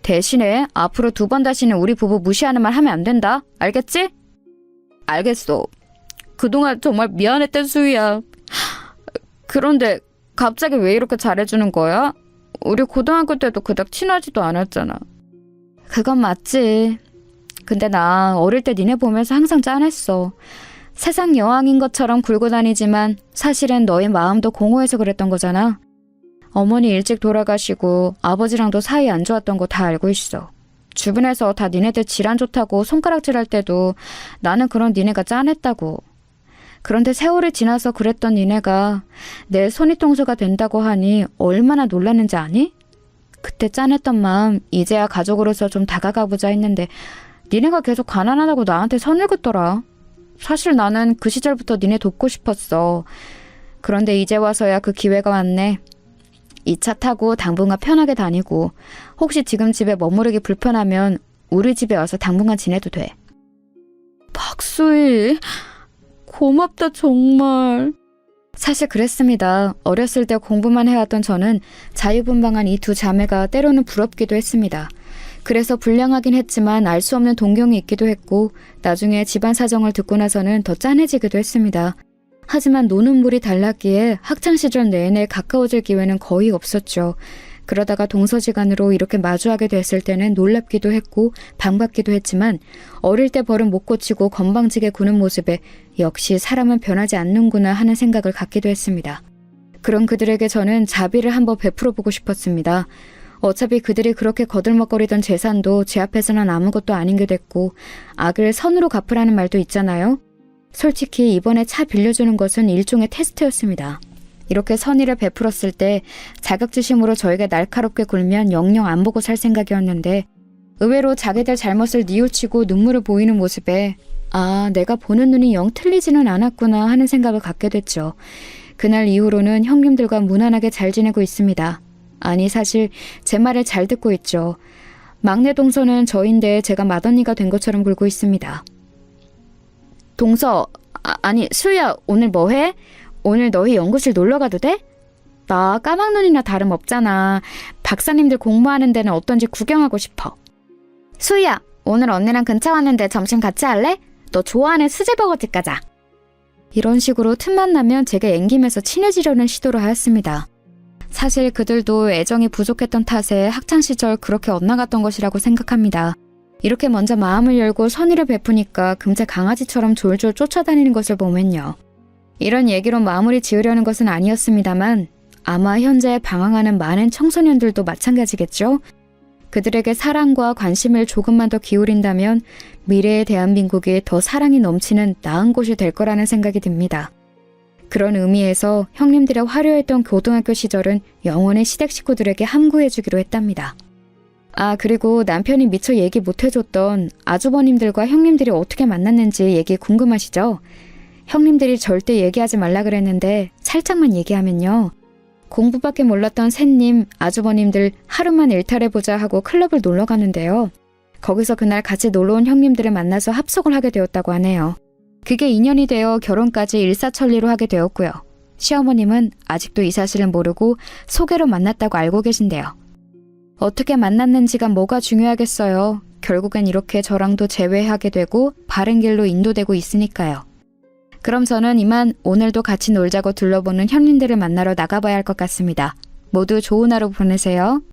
대신에 앞으로 2번 다시는 우리 부부 무시하는 말 하면 안 된다. 알겠지? 알겠어. 그동안 정말 미안했던 수희야. 그런데 갑자기 왜 이렇게 잘해주는 거야? 우리 고등학교 때도 그닥 친하지도 않았잖아. 그건 맞지. 근데 나 어릴 때 니네 보면서 항상 짠했어. 세상 여왕인 것처럼 굴고 다니지만 사실은 너의 마음도 공허해서 그랬던 거잖아. 어머니 일찍 돌아가시고 아버지랑도 사이 안 좋았던 거 다 알고 있어. 주변에서 다 니네들 질안 좋다고 손가락질할 때도 나는 그런 니네가 짠했다고. 그런데 세월이 지나서 그랬던 니네가 내 손위통수가 된다고 하니 얼마나 놀랐는지 아니? 그때 짠했던 마음 이제야 가족으로서 좀 다가가보자 했는데 니네가 계속 가난하다고 나한테 선을 긋더라. 사실 나는 그 시절부터 니네 돕고 싶었어. 그런데 이제 와서야 그 기회가 왔네. 이 차 타고 당분간 편하게 다니고 혹시 지금 집에 머무르기 불편하면 우리 집에 와서 당분간 지내도 돼. 박수희, 고맙다 정말. 사실 그랬습니다. 어렸을 때 공부만 해왔던 저는 자유분방한 이 두 자매가 때로는 부럽기도 했습니다. 그래서 불량하긴 했지만 알 수 없는 동경이 있기도 했고 나중에 집안 사정을 듣고 나서는 더 짠해지기도 했습니다. 하지만 노는 물이 달랐기에 학창시절 내내 가까워질 기회는 거의 없었죠. 그러다가 동서지간으로 이렇게 마주하게 됐을 때는 놀랍기도 했고 반갑기도 했지만 어릴 때 버릇 못 고치고 건방지게 구는 모습에 역시 사람은 변하지 않는구나 하는 생각을 갖기도 했습니다. 그런 그들에게 저는 자비를 한번 베풀어 보고 싶었습니다. 어차피 그들이 그렇게 거들먹거리던 재산도 제 앞에서는 아무것도 아닌 게 됐고 악을 선으로 갚으라는 말도 있잖아요. 솔직히 이번에 차 빌려주는 것은 일종의 테스트였습니다. 이렇게 선의를 베풀었을 때 자격지심으로 저에게 날카롭게 굴면 영영 안 보고 살 생각이었는데 의외로 자기들 잘못을 뉘우치고 눈물을 보이는 모습에 아, 내가 보는 눈이 영 틀리지는 않았구나 하는 생각을 갖게 됐죠. 그날 이후로는 형님들과 무난하게 잘 지내고 있습니다. 아니 사실 제 말을 잘 듣고 있죠. 막내 동서는 저인데 제가 맏언니가 된 것처럼 굴고 있습니다. 동서, 아니 수야 오늘 뭐 해? 오늘 너희 연구실 놀러 가도 돼? 나 까막눈이나 다름없잖아. 박사님들 공부하는 데는 어떤지 구경하고 싶어. 수희야, 오늘 언니랑 근처 왔는데 점심 같이 할래? 너 좋아하는 수제버거집 가자. 이런 식으로 틈만 나면 제게 앵기면서 친해지려는 시도를 하였습니다. 사실 그들도 애정이 부족했던 탓에 학창시절 그렇게 엇나갔던 것이라고 생각합니다. 이렇게 먼저 마음을 열고 선의를 베푸니까 금세 강아지처럼 졸졸 쫓아다니는 것을 보면요. 이런 얘기로 마무리 지으려는 것은 아니었습니다만 아마 현재 방황하는 많은 청소년들도 마찬가지겠죠? 그들에게 사랑과 관심을 조금만 더 기울인다면 미래의 대한민국이 더 사랑이 넘치는 나은 곳이 될 거라는 생각이 듭니다. 그런 의미에서 형님들의 화려했던 고등학교 시절은 영원히 시댁 식구들에게 함구해주기로 했답니다. 아, 그리고 남편이 미처 얘기 못해줬던 아주버님들과 형님들이 어떻게 만났는지 얘기 궁금하시죠? 형님들이 절대 얘기하지 말라 그랬는데 살짝만 얘기하면요. 공부밖에 몰랐던 셋님, 아주버님들 하루만 일탈해보자 하고 클럽을 놀러 갔는데요. 거기서 그날 같이 놀러온 형님들을 만나서 합석을 하게 되었다고 하네요. 그게 인연이 되어 결혼까지 일사천리로 하게 되었고요. 시어머님은 아직도 이 사실을 모르고 소개로 만났다고 알고 계신데요. 어떻게 만났는지가 뭐가 중요하겠어요. 결국엔 이렇게 저랑도 재회하게 되고 바른 길로 인도되고 있으니까요. 그럼 저는 이만 오늘도 같이 놀자고 둘러보는 형님들을 만나러 나가봐야 할 것 같습니다. 모두 좋은 하루 보내세요.